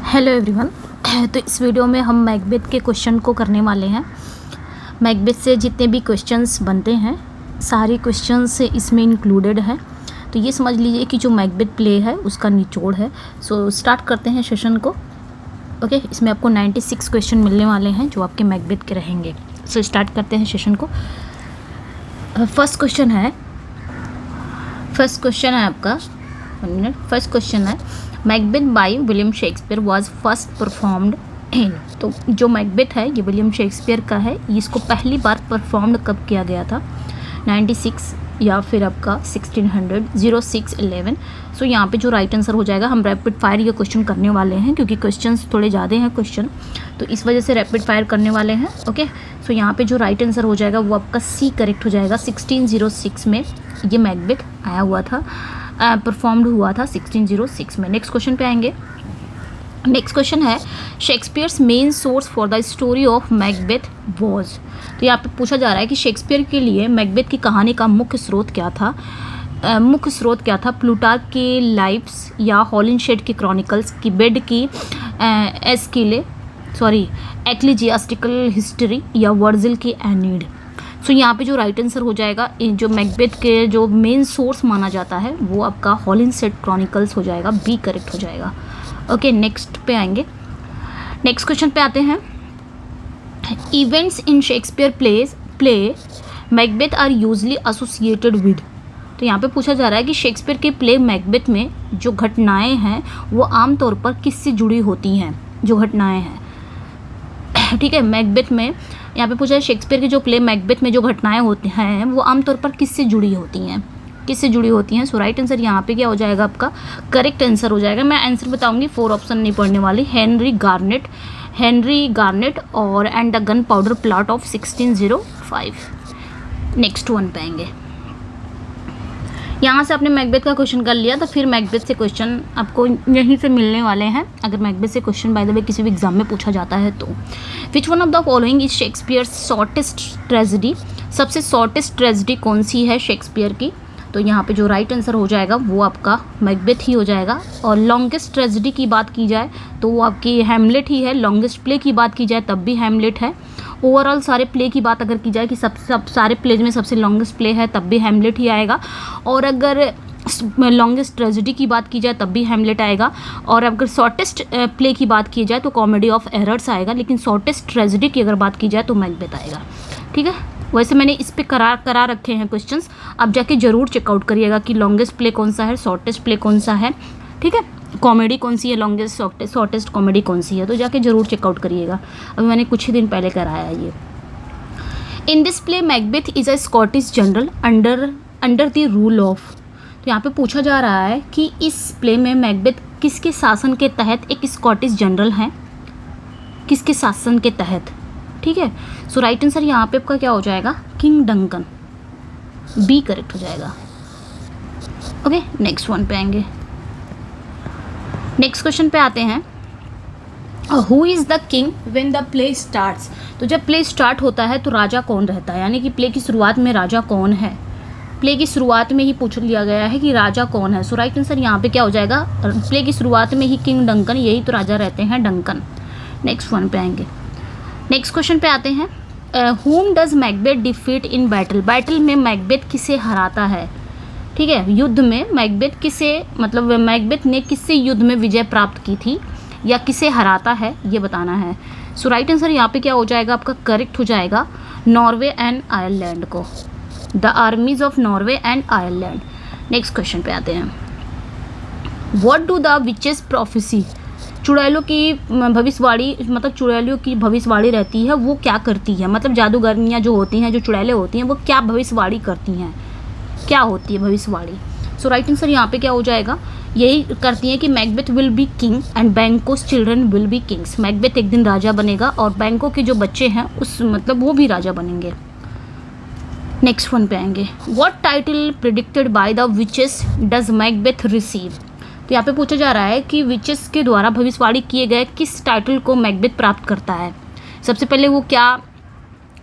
Hello everyone. तो इस video में हम मैकबेथ के क्वेश्चन को करने वाले हैं। मैकबेथ से जितने भी क्वेश्चंस बनते हैं सारे क्वेश्चंस इसमें इंक्लूडेड हैं। तो ये समझ लीजिए कि जो मैकबेथ प्ले है उसका निचोड़ है। सो स्टार्ट करते हैं सेशन को। ओके, इसमें आपको 96 क्वेश्चन मिलने वाले हैं जो आपके मैकबेथ के रहेंगे। सो स्टार्ट करते हैं सेशन को। फर्स्ट क्वेश्चन है आपका, 1 मिनट। फर्स्ट क्वेश्चन है Macbeth by William Shakespeare was first performed in. तो जो मैकबेथ है ये विलियम शेक्सपियर का है। इसको पहली बार परफॉर्म्ड कब किया गया था? 96 या फिर आपका 1600, 0611। सो यहाँ पे जो राइट आंसर हो जाएगा, हम रैपिड फायर ये क्वेश्चन करने वाले हैं क्योंकि क्वेश्चंस थोड़े ज़्यादा हैं क्वेश्चन, तो इस वजह से रैपिड फायर करने वाले हैं। ओके, सो यहाँ पे जो राइट आंसर हो जाएगा वो आपका सी करेक्ट हो जाएगा। 1606 में ये मैकबेथ आया हुआ था, परफॉर्म्ड हुआ था 1606 में। नेक्स्ट क्वेश्चन पे आएंगे। नेक्स्ट क्वेश्चन है Shakespeare's main source for the story of Macbeth was. तो यहाँ पे पूछा जा रहा है कि शेक्सपियर के लिए मैकबेथ की कहानी का मुख्य स्रोत क्या था? मुख्य स्रोत क्या था? प्लूटार्क की लाइफ्स या हॉलिनशेड की क्रॉनिकल्स की बेड की एक्लीजियास्टिकल हिस्ट्री या वर्जिल की एनीड। सो यहाँ पे जो राइट आंसर हो जाएगा, जो मैकबेथ के जो मेन सोर्स माना जाता है वो आपका हॉलिनशेड क्रॉनिकल्स हो जाएगा, बी करेक्ट हो जाएगा। ओके, नेक्स्ट पे आएंगे। नेक्स्ट क्वेश्चन पे आते हैं। Events in Shakespeare play Macbeth are usually associated with. तो यहाँ पे पूछा जा रहा है कि शेक्सपियर के प्ले मैकबेथ में जो घटनाएं हैं वो आमतौर पर किससे जुड़ी होती हैं? जो घटनाएं हैं, ठीक है, मैकबेथ में यहाँ पे पूछा है शेक्सपियर के जो प्ले मैकबेथ में जो घटनाएं होती हैं वो आमतौर पर किससे जुड़ी होती हैं? किससे जुड़ी होती हैं? सो राइट आंसर यहाँ पे क्या हो जाएगा? आपका करेक्ट आंसर हो जाएगा। मैं आंसर बताऊंगी, 4 ऑप्शन नहीं पढ़ने वाली। हेनरी गार्नेट और and the gun powder plot of 1605। Next one पे आएंगे। यहाँ से आपने मैकबेथ का क्वेश्चन कर लिया तो फिर मैकबेथ से क्वेश्चन आपको यहीं से मिलने वाले हैं। अगर मैकबेथ से क्वेश्चन बाय द वे किसी भी एग्जाम में पूछा जाता है तो which one of the following is Shakespeare's shortest tragedy. सबसे शॉर्टेस्ट ट्रेजेडी कौन सी है शेक्सपियर की? तो यहाँ पे जो राइट आंसर हो जाएगा वो आपका मैकबेथ ही हो जाएगा। और लॉन्गेस्ट ट्रेजेडी की बात की जाए तो वो आपकी हैमलेट ही है। लॉन्गेस्ट प्ले की बात की जाए तब भी हैमलेट है। ओवरऑल सारे प्ले की बात अगर की जाए कि सब सारे प्लेज में सबसे लॉन्गेस्ट प्ले है तब भी हैमलेट ही आएगा। और अगर लॉन्गेस्ट ट्रेजेडी की बात की जाए तब भी हैमलेट आएगा। और अगर शॉर्टेस्ट प्ले की बात की जाए तो कॉमेडी ऑफ एरर्स आएगा। लेकिन शॉर्टेस्ट ट्रेजेडी की अगर बात की जाए तो मैकबेथ आएगा। ठीक है, वैसे मैंने इस पे करा रखे हैं क्वेश्चंस, आप जाके ज़रूर चेकआउट करिएगा कि लॉन्गेस्ट प्ले कौन सा है, शॉर्टेस्ट प्ले कौन सा है, ठीक है, कॉमेडी कौन सी है, लॉन्गेस्ट शॉर्टेस्ट कॉमेडी कौन सी है, तो जाके ज़रूर चेकआउट करिएगा। अभी मैंने कुछ ही दिन पहले कराया है ये। In this play Macbeth is a Scottish general under the rule of. तो यहाँ पे पूछा जा रहा है कि इस प्ले में मैकबेथ किसके शासन के तहत एक स्कॉटिश जनरल हैं? किसके शासन के तहत? ठीक है, सो राइट आंसर यहाँ पे आपका क्या हो जाएगा? किंग डंकन, बी करेक्ट हो जाएगा। ओके, नेक्स्ट वन पे आएंगे। नेक्स्ट क्वेश्चन पे आते हैं। Who is the king when the play starts. तो जब प्ले स्टार्ट होता है तो राजा कौन रहता है? यानी कि प्ले की शुरुआत में राजा कौन है? प्ले की शुरुआत में ही पूछ लिया गया है कि राजा कौन है। सो राइट आंसर यहाँ पे क्या हो जाएगा? प्ले की शुरुआत में ही किंग डंकन, यही तो राजा रहते हैं, डंकन। नेक्स्ट वन पे आएंगे। नेक्स्ट क्वेश्चन पे आते हैं। whom does Macbeth defeat in battle. Battle में मैकबेथ किसे हराता है? ठीक है, युद्ध में मैकबेथ किसे, मतलब मैकबेथ ने किससे युद्ध में विजय प्राप्त की थी या किसे हराता है ये बताना है। सो राइट आंसर यहाँ पे क्या हो जाएगा? आपका करेक्ट हो जाएगा नॉर्वे एंड आयरलैंड को, the armies of Norway and Ireland. Next question पे आते हैं। What do the witches prophecy. चुड़ैलों की भविष्यवाणी, मतलब चुड़ैलों की भविष्यवाणी रहती है, वो क्या करती है? मतलब जादूगरनियाँ जो होती हैं, जो चुड़ैलें होती हैं, वो क्या भविष्यवाणी करती हैं? क्या होती है भविष्यवाणी? सो राइट आंसर यहाँ पे क्या हो जाएगा? यही करती हैं कि Macbeth will be king and Banquo's children will be kings. Macbeth एक दिन राजा बनेगा और बैंकों के जो बच्चे हैं उस मतलब वो भी राजा बनेंगे। नेक्स्ट वन पे आएंगे। What title predicted by the witches does Macbeth receive. तो यहाँ पे पूछा जा रहा है कि विचेस के द्वारा भविष्यवाणी किए गए किस टाइटल को मैकबेथ प्राप्त करता है। सबसे पहले वो क्या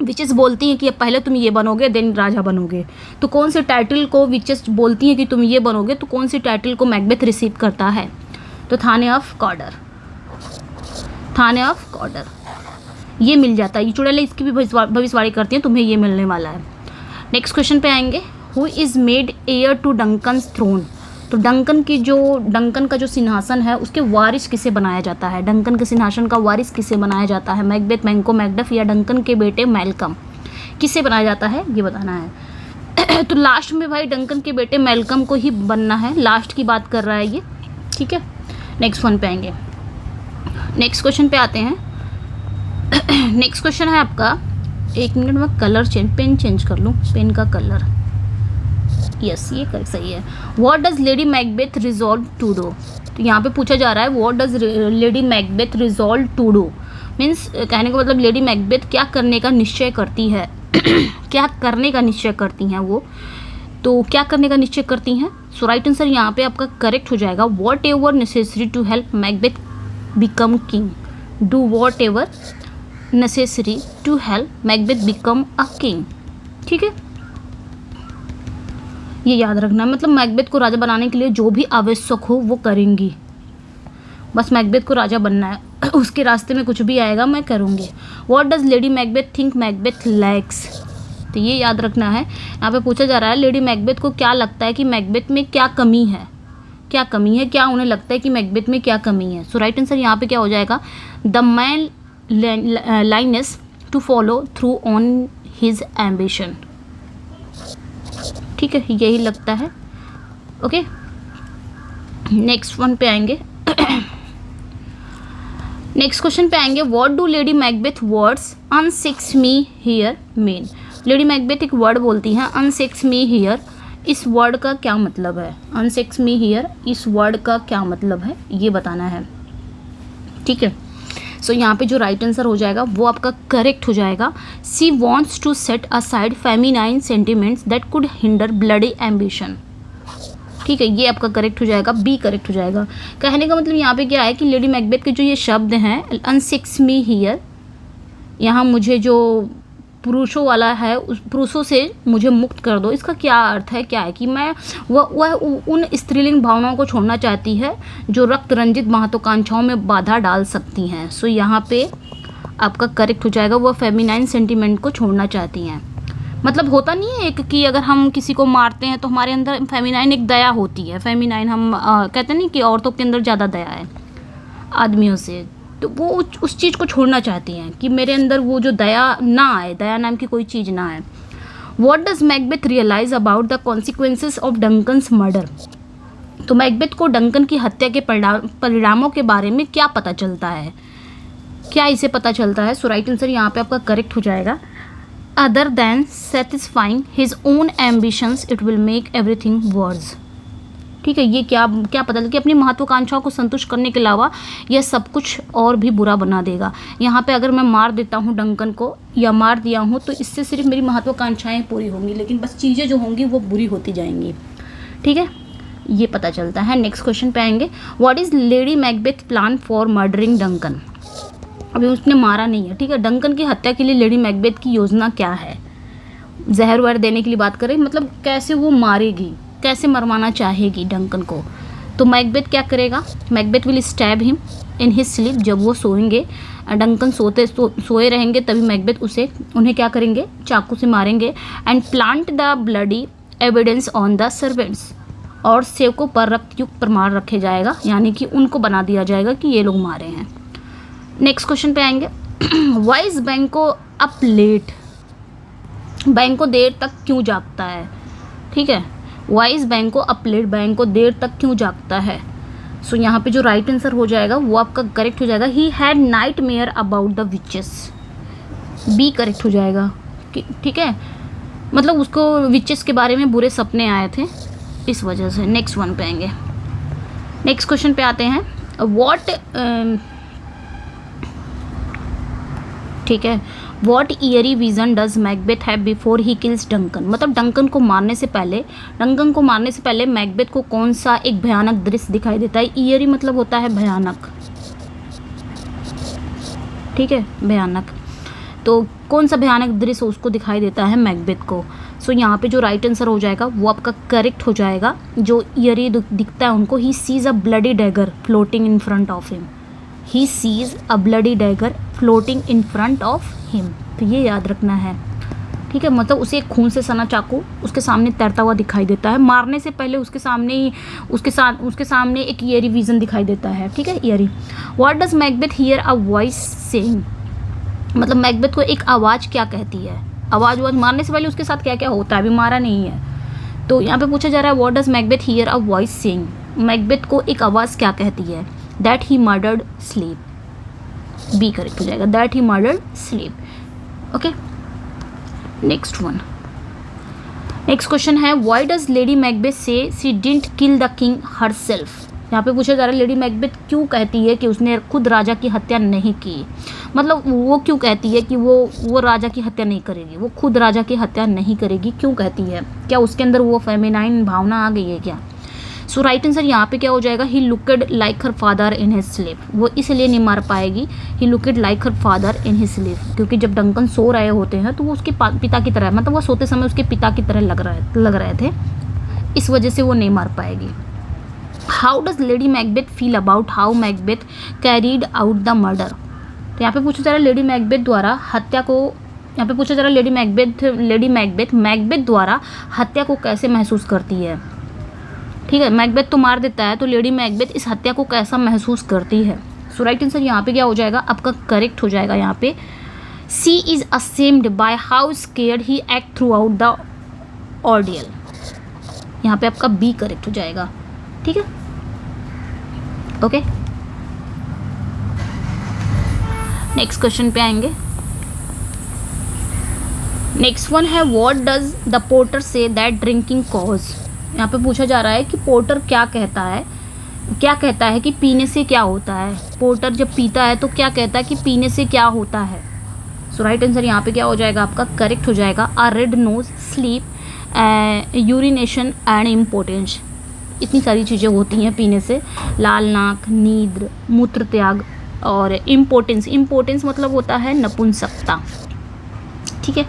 विचेस बोलती हैं कि पहले तुम ये बनोगे देन राजा बनोगे, तो कौन से टाइटल को विचेस बोलती हैं कि तुम ये बनोगे, तो कौन सी टाइटल को मैकबेथ रिसीव करता है? तो थाने ऑफ कॉर्डर। थाने ऑफ कॉर्डर, ये मिल जाता है। ये चुड़ैलें इसकी भी भविष्यवाणी करती हैं, तुम्हें ये मिलने वाला है। नेक्स्ट क्वेश्चन पे आएंगे, who is made heir to Duncan's throne. तो डंकन का जो सिंहासन है उसके वारिस किसे बनाया जाता है, डंकन के सिंहासन का वारिस किसे बनाया जाता है, मैकबेथ, मैंको, मैकडफ या डंकन के बेटे मैल्कम, किसे बनाया जाता है ये बताना है। तो लास्ट में भाई डंकन के बेटे मैल्कम को ही बनना है, लास्ट की बात कर रहा है ये, ठीक है। नेक्स्ट वन पे आएंगे, नेक्स्ट क्वेश्चन पे आते हैं। नेक्स्ट क्वेश्चन है आपका, एक मिनट में कलर पेन चेंज कर लूँ, पेन का कलर, यस ये कर सही है। What does Lady Macbeth resolve to do. तो यहाँ पे पूछा जा रहा है what does Lady Macbeth resolve to do, means कहने का मतलब लेडी मैकबेथ क्या करने का निश्चय करती है। क्या करने का निश्चय करती हैं वो, तो क्या करने का निश्चय करती हैं। सो राइट आंसर यहाँ पे आपका करेक्ट हो जाएगा, whatever necessary to help Macbeth become king, do whatever necessary to help Macbeth become a king, ठीक है। ये याद रखना है, मतलब मैकबेथ को राजा बनाने के लिए जो भी आवश्यक हो वो करेंगी, बस मैकबेथ को राजा बनना है, उसके रास्ते में कुछ भी आएगा मैं करूँगी। What does Lady Macbeth think Macbeth lakhs. तो ये याद रखना है, यहाँ पे पूछा जा रहा है लेडी मैकबेथ को क्या लगता है कि मैकबेथ में क्या कमी है, क्या कमी है, क्या उन्हें लगता है कि मैकबेथ में क्या कमी है। सो राइट आंसर यहाँ पे क्या हो जाएगा, the man lines to follow through on his ambition, ठीक है, यही लगता है। ओके नेक्स्ट वन पे आएंगे। नेक्स्ट क्वेश्चन पे आएंगे, what do Lady Macbeth words unsex me here mean. Lady Macbeth एक वर्ड बोलती हैं अनसेक्स मी हियर, इस वर्ड का क्या मतलब है, अनसेक्स मी हियर इस वर्ड का क्या मतलब है ये बताना है, ठीक है। सो यहाँ पे जो राइट आंसर हो जाएगा वो आपका करेक्ट हो जाएगा, she wants to set aside feminine sentiments that could hinder bloody ambition, ठीक है, ये आपका करेक्ट हो जाएगा, बी करेक्ट हो जाएगा। कहने का मतलब यहाँ पे क्या है कि लेडी मैकबेथ के जो ये शब्द हैं अनसेक्स मी हियर, यहाँ मुझे जो पुरुषों वाला है उस पुरुषों से मुझे मुक्त कर दो, इसका क्या अर्थ है, क्या है कि मैं वह उन स्त्रीलिंग भावनाओं को छोड़ना चाहती है जो रक्त रंजित महत्वाकांक्षाओं में बाधा डाल सकती हैं। सो यहाँ पे आपका करेक्ट हो जाएगा, वह फेमिनाइन सेंटिमेंट को छोड़ना चाहती हैं। मतलब होता नहीं है एक कि अगर हम किसी को मारते हैं तो हमारे अंदर फेमिनाइन एक दया होती है, फेमिनाइन हम कहते नहीं कि औरतों के अंदर ज़्यादा दया है आदमियों से, तो वो उस चीज़ को छोड़ना चाहती हैं कि मेरे अंदर वो जो दया ना आए, दया नाम की कोई चीज़ ना आए। What does Macbeth realise about the consequences of Duncan's murder. तो मैकबेथ को डंकन की हत्या के परिणामों के बारे में क्या पता चलता है, क्या इसे पता चलता है। सो राइट आंसर यहाँ पे आपका करेक्ट हो जाएगा, other than satisfying his own ambitions it will make everything worse, ठीक है। ये क्या पता चला कि अपनी महत्वाकांक्षाओं को संतुष्ट करने के अलावा यह सब कुछ और भी बुरा बना देगा। यहाँ पे अगर मैं मार देता हूँ डंकन को या मार दिया हूँ तो इससे सिर्फ मेरी महत्वाकांक्षाएं पूरी होंगी, लेकिन बस चीज़ें जो होंगी वो बुरी होती जाएंगी, ठीक है, ये पता चलता है। नेक्स्ट क्वेश्चन पे आएंगे, what is lady Macbeth plan for murdering Duncan. अभी उसने मारा नहीं है, ठीक है, डंकन की हत्या के लिए लेडी मैकबेथ की योजना क्या है। जहर वहर देने के लिए बात करें, मतलब कैसे वो मारेगी, कैसे मरवाना चाहेगी डंकन को। तो मैकबेथ क्या करेगा, Macbeth will stab him in his sleep, जब वो सोएंगे, डंकन सोए रहेंगे तभी मैकबेथ उन्हें क्या करेंगे, चाकू से मारेंगे। And plant the bloody evidence on the servants, और सेवकों पर रक्तयुक्त प्रमाण रखे जाएगा, यानी कि उनको बना दिया जाएगा कि ये लोग मारे हैं। नेक्स्ट क्वेश्चन पे आएंगे, व्हाई इज बैंको अप लेट। बैंको देर तक क्यों जागता है, ठीक है, व्हाई इज बैंको अप लेट, बैंको देर तक क्यों जागता है। सो यहाँ पे जो राइट आंसर हो जाएगा वो आपका करेक्ट हो जाएगा, he had nightmare about the witches, B correct हो जाएगा, ठीक है, मतलब उसको विचेस के बारे में बुरे सपने आए थे इस वजह से। नेक्स्ट वन पे आएंगे, नेक्स्ट क्वेश्चन पे आते हैं, व्हाट, ठीक है, what eerie vision does Macbeth have before he kills Duncan. मतलब डंकन को मारने से पहले मैकबेथ को कौन सा एक भयानक दृश्य दिखाई देता है। ईयरी मतलब होता है भयानक, ठीक है, भयानक, तो कौन सा भयानक दृश्य उसको दिखाई देता है मैकबेथ को। सो यहाँ पे जो राइट आंसर हो जाएगा वो आपका करेक्ट हो जाएगा, जो ईयरी दिखता है उनको, he sees a bloody dagger floating in front of him, he sees a bloody dagger floating in front of him. तो ये याद रखना है, ठीक है। मतलब उसे एक खून से सना चाकू उसके सामने तैरता हुआ दिखाई देता है। मारने से पहले उसके सामने ही उसके सामने एक ईयरी विजन दिखाई देता है, ठीक है, eerie. What does Macbeth hear a voice saying. मतलब मैकबेथ को एक आवाज़ क्या कहती है। आवाज़ मारने से पहले उसके साथ क्या क्या होता है, अभी मारा नहीं है। तो यहाँ पे पूछा जा रहा है what does Macbeth hear a voice saying. Macbeth को एक आवाज़ क्या कहती है। That he murdered sleep. B correct हो जाएगा, that he murdered sleep. Okay, next one. Next question है why does Lady Macbeth say she didn't kill the king herself. यहाँ पे पूछा जा रहा है लेडी मैकबेथ क्यों कहती है कि उसने खुद राजा की हत्या नहीं की। मतलब वो क्यों कहती है कि वो राजा की हत्या नहीं करेगी, वो खुद राजा की हत्या नहीं करेगी, क्यों कहती है। क्या उसके अंदर वो फेमिनाइन भावना आ गई है क्या। सो राइट आंसर यहाँ पे क्या हो जाएगा, he looked like her father in his sleep. वो इसलिए नहीं मार पाएगी, he looked like her father in his sleep, क्योंकि जब डंकन सो रहे होते हैं तो वो उसके पिता की तरह, मतलब वो सोते समय उसके पिता की तरह लग रहे थे, इस वजह से वो नहीं मार पाएगी। How does Lady Macbeth feel about how Macbeth carried out the murder. तो यहाँ पे पूछा जा रहा है लेडी मैकबेथ द्वारा हत्या को, यहाँ पे पूछा जा रहा है लेडी मैकबेथ द्वारा हत्या को कैसे महसूस करती है। ठीक है, मैकबेथ तो मार देता है, तो लेडी मैकबेथ इस हत्या को कैसा महसूस करती है। सो राइट आंसर यहाँ पे क्या हो जाएगा, आपका करेक्ट हो जाएगा यहाँ पे she is ashamed by how scared he act throughout the ordeal. यहाँ पे आपका बी करेक्ट हो जाएगा, ठीक है। ओके, नेक्स्ट क्वेश्चन पे आएंगे। नेक्स्ट वन है what does the porter say that drinking cause. यहाँ पे पूछा जा रहा है कि पोर्टर क्या कहता है कि पीने से क्या होता है। पोर्टर जब पीता है तो क्या कहता है कि पीने से क्या होता है। सो राइट आंसर यहाँ पे क्या हो जाएगा, आपका करेक्ट हो जाएगा a red nose, sleep, urination and importance. इतनी सारी चीज़ें होती हैं पीने से, लाल नाक, नींद, मूत्र त्याग और इम्पोर्टेंस मतलब होता है नपुंसकता, ठीक है।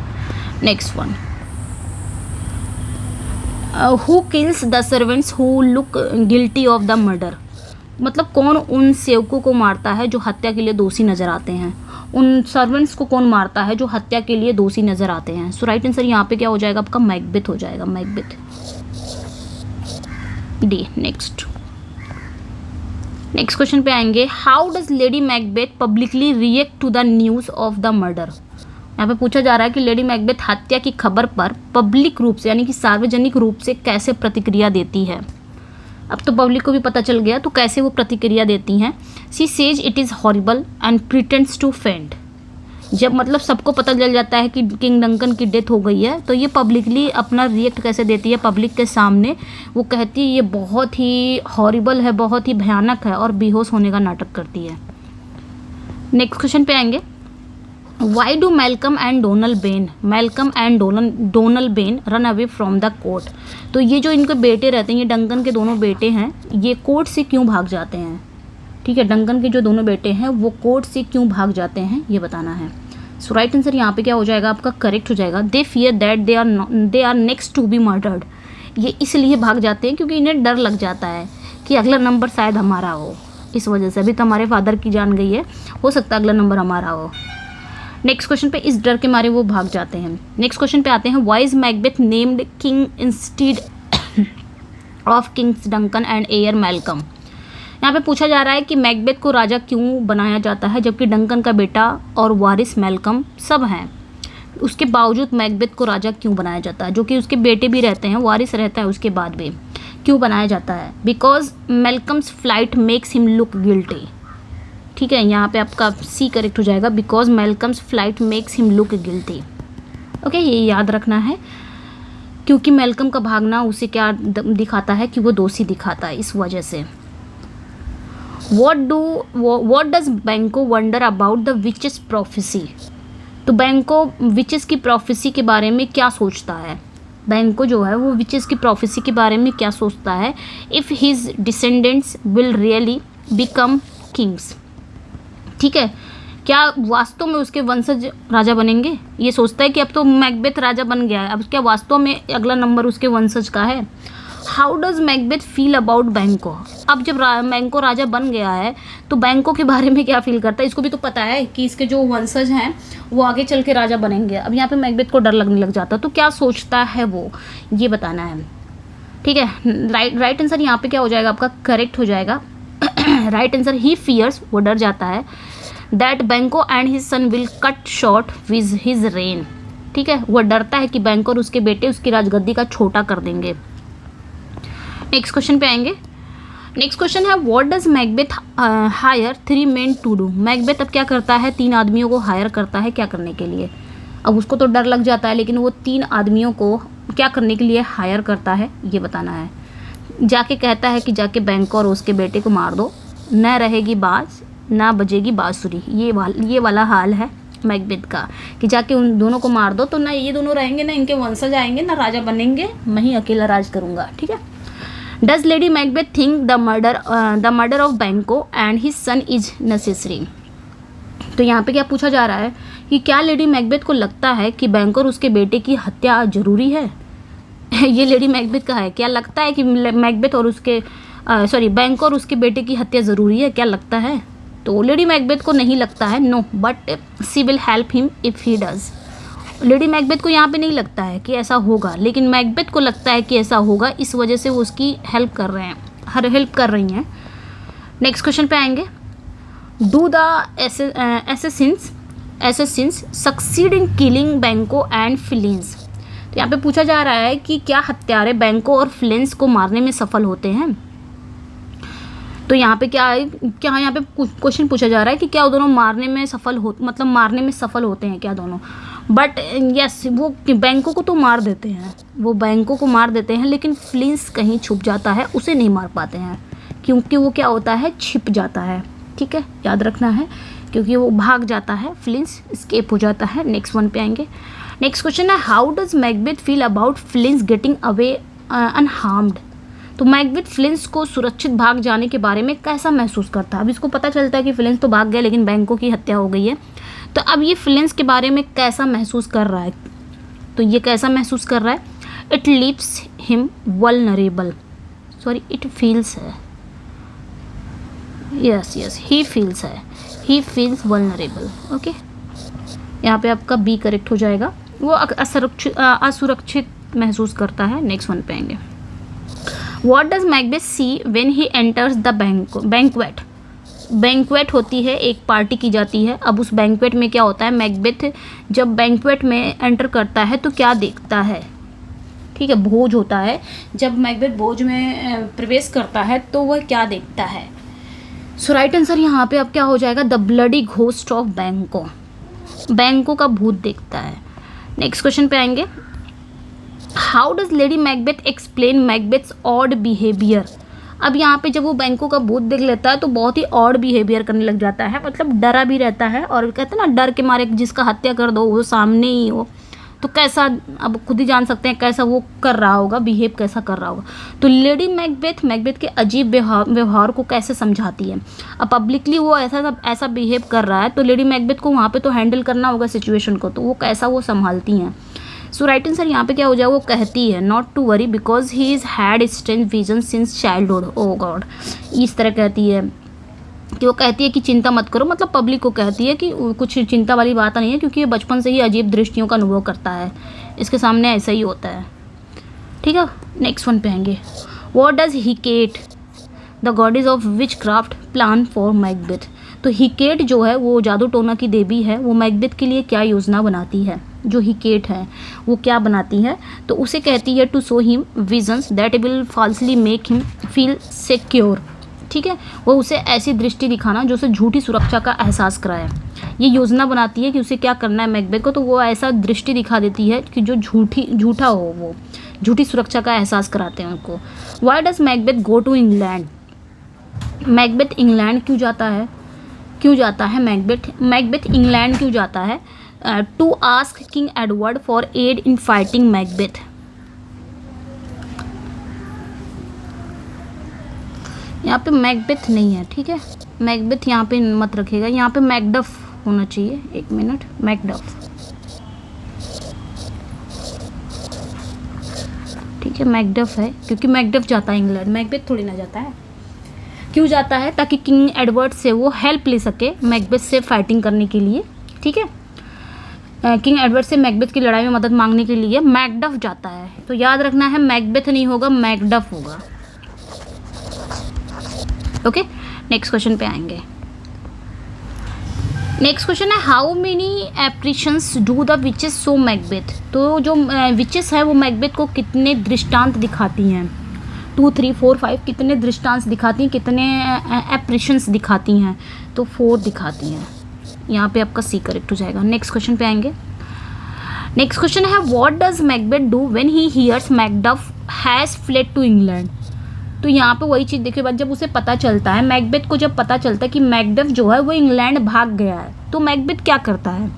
Next one, who kills the servants who look guilty of the murder. मतलब कौन उन सेवकों को मारता है जो हत्या के लिए दोषी नजर आते हैं। उन सर्वेंट्स को कौन मारता है जो हत्या के लिए दोषी नजर आते हैं। सो राइट आंसर यहाँ पे क्या हो जाएगा, आपका मैकबेथ हो जाएगा, मैकबेथ, डी। नेक्स्ट क्वेश्चन पे आएंगे, how does Lady Macbeth publicly react to the news of the murder. यहाँ पे पूछा जा रहा है कि लेडी मैकबेथ हत्या की खबर पर पब्लिक रूप से यानी कि सार्वजनिक रूप से कैसे प्रतिक्रिया देती है। अब तो पब्लिक को भी पता चल गया, तो कैसे वो प्रतिक्रिया देती हैं। She says it is horrible and pretends to faint. जब मतलब सबको पता चल जाता है कि किंग डंकन की डेथ हो गई है, तो ये पब्लिकली अपना रिएक्ट कैसे देती है पब्लिक के सामने। वो कहती है ये बहुत ही हॉरिबल है, बहुत ही भयानक है, और बेहोश होने का नाटक करती है। नेक्स्ट क्वेश्चन पे आएंगे, why do Malcolm and Donalbain run away from the court. तो ये जो इनके बेटे रहते हैं, ये डंकन के दोनों बेटे हैं, ये कोर्ट से क्यों भाग जाते हैं। ठीक है, डंकन के जो दोनों बेटे हैं वो कोर्ट से क्यों भाग जाते हैं, ये बताना है। सो राइट आंसर यहाँ पे क्या हो जाएगा, आपका करेक्ट हो जाएगा, they fear that they are next to be murdered. ये इसलिए भाग जाते हैं क्योंकि इन्हें डर लग जाता है कि अगला नंबर शायद हमारा हो। इस वजह से, अभी तो हमारे फादर की जान गई है, हो सकता है अगला नंबर हमारा हो। नेक्स्ट क्वेश्चन पे इस डर के मारे वो भाग जाते हैं। नेक्स्ट क्वेश्चन पे आते हैं, why is Macbeth named king instead of Kings Duncan and air Malcolm. यहाँ पे पूछा जा रहा है कि मैकबेथ को राजा क्यों बनाया जाता है जबकि डंकन का बेटा और वारिस मैल्कम सब हैं। उसके बावजूद मैकबेथ को राजा क्यों बनाया जाता है, जो कि उसके बेटे भी रहते हैं, वारिस रहता है उसके बाद भी, क्यों बनाया जाता है। Because Malcolm's flight makes him look guilty. ठीक है, यहाँ पे आपका सी करेक्ट हो जाएगा, because Malcolm's flight makes him look guilty. Okay, ये याद रखना है, क्योंकि मैल्कम का भागना उसे क्या दिखाता है कि वो दोषी दिखाता है, इस वजह से। What does बैंको wonder about the witches prophecy. तो बैंको विचेस की प्रोफेसी के बारे में क्या सोचता है। बैंको जो है वो विचेस की प्रोफेसी के बारे में क्या सोचता है। If his descendants will really become Kings. ठीक है, क्या वास्तव में उसके वंशज राजा बनेंगे। ये सोचता है कि अब तो मैकबेथ राजा बन गया है, अब क्या वास्तव में अगला नंबर उसके वंशज का है। How does Macbeth feel about बैंको। अब जब बैंको राजा बन गया है तो बैंको के बारे में क्या फील करता है, इसको भी तो पता है कि इसके जो वंशज हैं वो आगे चल के राजा बनेंगे। अब यहाँ पे मैकबेथ को डर लगने लग जाता है, तो क्या सोचता है वो, ये बताना है। ठीक है, राइट आंसर यहाँ पे क्या हो जाएगा आपका, करेक्ट हो जाएगा। राइट आंसर, ही फियर्स, वो डर जाता है, that Banquo and his son will cut short with his reign. ठीक है, वो डरता है कि बैंको और उसके बेटे उसकी राजगद्दी का छोटा कर देंगे। नेक्स्ट क्वेश्चन पे आएंगे। नेक्स्ट क्वेश्चन है, what does Macbeth hire 3 men to do. Macbeth अब क्या करता है, 3 आदमियों को हायर करता है क्या करने के लिए। अब उसको तो डर लग जाता है, लेकिन वो 3 आदमियों को क्या करने के लिए हायर करता है, ये बताना है। जाके कहता है कि जाके बैंको और उसके बेटे को मार दो, न रहेगी बाज ना बजेगी बांसुरी। ये वाला हाल है मैकबेथ का कि जाके उन दोनों को मार दो, तो ना ये दोनों रहेंगे, ना इनके वंशज आएंगे, ना राजा बनेंगे, मैं ही अकेला राज करूँगा। ठीक है। Does Lady Macbeth think the murder of Banquo and his son is necessary. तो यहाँ पे क्या पूछा जा रहा है कि क्या लेडी मैकबेथ को लगता है कि बैंको और उसके बेटे की हत्या जरूरी है। ये लेडी मैकबेथ का है, क्या लगता है कि मैकबेथ और उसके बैंको और उसके बेटे की हत्या ज़रूरी है, क्या लगता है। तो लेडी मैकबेथ को नहीं लगता है, no, but she will help him if he does. Lady Macbeth को यहाँ पे नहीं लगता है कि ऐसा होगा, लेकिन मैकबेथ को लगता है कि ऐसा होगा, इस वजह से वो उसकी हेल्प कर रही हैं। नेक्स्ट क्वेश्चन पे आएंगे। Do the assassins succeed in killing Banquo and Fleance. तो यहाँ पे पूछा जा रहा है कि क्या हत्यारे बैंको और फिलिन्स को मारने में सफल होते हैं। तो यहाँ पे क्या यहाँ पे क्वेश्चन पूछा जा रहा है कि क्या दोनों मारने में सफल होते हैं क्या दोनों। बट यस, वो बैंको को तो मार देते हैं, लेकिन फिलिन्स कहीं छुप जाता है, उसे नहीं मार पाते हैं, क्योंकि वो क्या होता है, छिप जाता है। ठीक है, याद रखना है, क्योंकि वो भाग जाता है, फिलिन्स एस्केप हो जाता है। नेक्स्ट वन पे आएंगे। नेक्स्ट क्वेश्चन है, how does Macbeth feel about Fleance getting away unharmed. तो मैकबेथ फिलिन्स को सुरक्षित भाग जाने के बारे में कैसा महसूस करता है। अब इसको पता चलता है कि फिलिन्स तो भाग गए, लेकिन बैंको की हत्या हो गई है, तो अब ये फिलिन्स के बारे में कैसा महसूस कर रहा है। तो ये कैसा महसूस कर रहा है, it leaves him vulnerable, it feels है, yes he feels vulnerable. Okay, यहाँ पे आपका बी करेक्ट हो जाएगा, वो असुरक्षित महसूस करता है। नेक्स्ट वन पे आएंगे। What does Macbeth see when he enters the banquet? Banquet होती है, एक पार्टी की जाती है। अब उस बैंक्वेट में क्या होता है, मैकबेथ जब बैंक्वेट में एंटर करता है तो क्या देखता है। ठीक है, भोज होता है, जब मैकबेथ भोज में प्रवेश करता है तो वह क्या देखता है। सो राइट आंसर यहाँ पे अब क्या हो जाएगा, द ब्लडी घोस्ट ऑफ बैंको का भूत देखता है। नेक्स्ट क्वेश्चन पे आएंगे। How does Lady Macbeth explain Macbeth's odd behaviour. अब यहाँ पे जब वो बैंको का भूत देख लेता है तो बहुत ही ऑड बिहेवियर करने लग जाता है, मतलब डरा भी रहता है, और कहते हैं ना, डर के मारे जिसका हत्या कर दो वो सामने ही हो, तो कैसा, अब खुद ही जान सकते हैं कैसा वो कर रहा होगा, बिहेव कैसा कर रहा होगा। तो लेडी मैकबेथ के अजीब व्यवहार को कैसे समझाती है। अब पब्लिकली वो ऐसा बिहेव कर रहा है, तो लेडी मैकबेथ को वहाँ पे तो हैंडल करना होगा सिचुएशन को, तो वो कैसा वो संभालती हैं। सो राइट आंसर यहाँ पे क्या हो जाएगा, वो कहती है, not to worry because he is had strange vision since childhood. O God, इस तरह कहती है कि वो कहती है कि चिंता मत करो, मतलब पब्लिक को कहती है कि कुछ चिंता वाली बात नहीं है, क्योंकि ये बचपन से ही अजीब दृष्टियों का अनुभव करता है, इसके सामने ऐसा ही होता है। ठीक है, नेक्स्ट वन पे आएंगे। What does Hecate the goddess of witchcraft plan for Macbeth. तो हिकेट जो है वो जादू टोना की देवी है, वो मैकबेथ के लिए क्या योजना बनाती है। जो हिकेट है वो क्या बनाती है, तो उसे कहती है to show him visions that will falsely make him feel secure. ठीक है, वो उसे ऐसी दृष्टि दिखाना जो उसे झूठी सुरक्षा का एहसास कराए। ये योजना बनाती है कि उसे क्या करना है मैकबेथ को, तो वो ऐसा दृष्टि दिखा देती है कि जो झूठा हो, वो झूठी सुरक्षा का एहसास कराते हैं उनको। Why does Macbeth go to England. Macbeth England क्यों जाता है मैकबेथ इंग्लैंड क्यों जाता है, to ask King Edward for aid in fighting Macbeth. यहाँ पे मैकबेथ नहीं है, ठीक है, मैकबेथ यहाँ पे मत रखेगा, यहाँ पे मैकडफ होना चाहिए। एक मिनट, मैकडफ, ठीक ठीक है, मैकडफ है क्योंकि मैकडफ जाता है इंग्लैंड, मैकबेथ थोड़ी ना जाता है। क्यों जाता है? ताकि किंग एडवर्ड से वो हेल्प ले सके मैकबेथ से फाइटिंग करने के लिए। ठीक है, किंग एडवर्ड से मैकबेथ की लड़ाई में मदद मांगने के लिए मैकडफ जाता है। तो याद रखना है मैकबेथ नहीं होगा, मैकडफ होगा। ओके, नेक्स्ट क्वेश्चन पे आएंगे। नेक्स्ट क्वेश्चन है how many apparitions do the witches show Macbeth. तो जो विचेस है वो मैकबेथ को कितने दृष्टांत दिखाती हैं? 2 3 4 5 कितने दृष्टांत दिखाती हैं, कितने एप्रीशंस दिखाती हैं? तो 4 दिखाती हैं। यहाँ पे आपका सी करेक्ट हो जाएगा। नेक्स्ट क्वेश्चन पे आएंगे। नेक्स्ट क्वेश्चन है what does Macbeth do when he hears Macduff has fled to England. तो यहाँ पे वही चीज़ देखिए, जब उसे पता चलता है, मैकबेथ को जब पता चलता है कि मैकडफ जो है वो इंग्लैंड भाग गया है, तो मैकबेथ क्या करता है?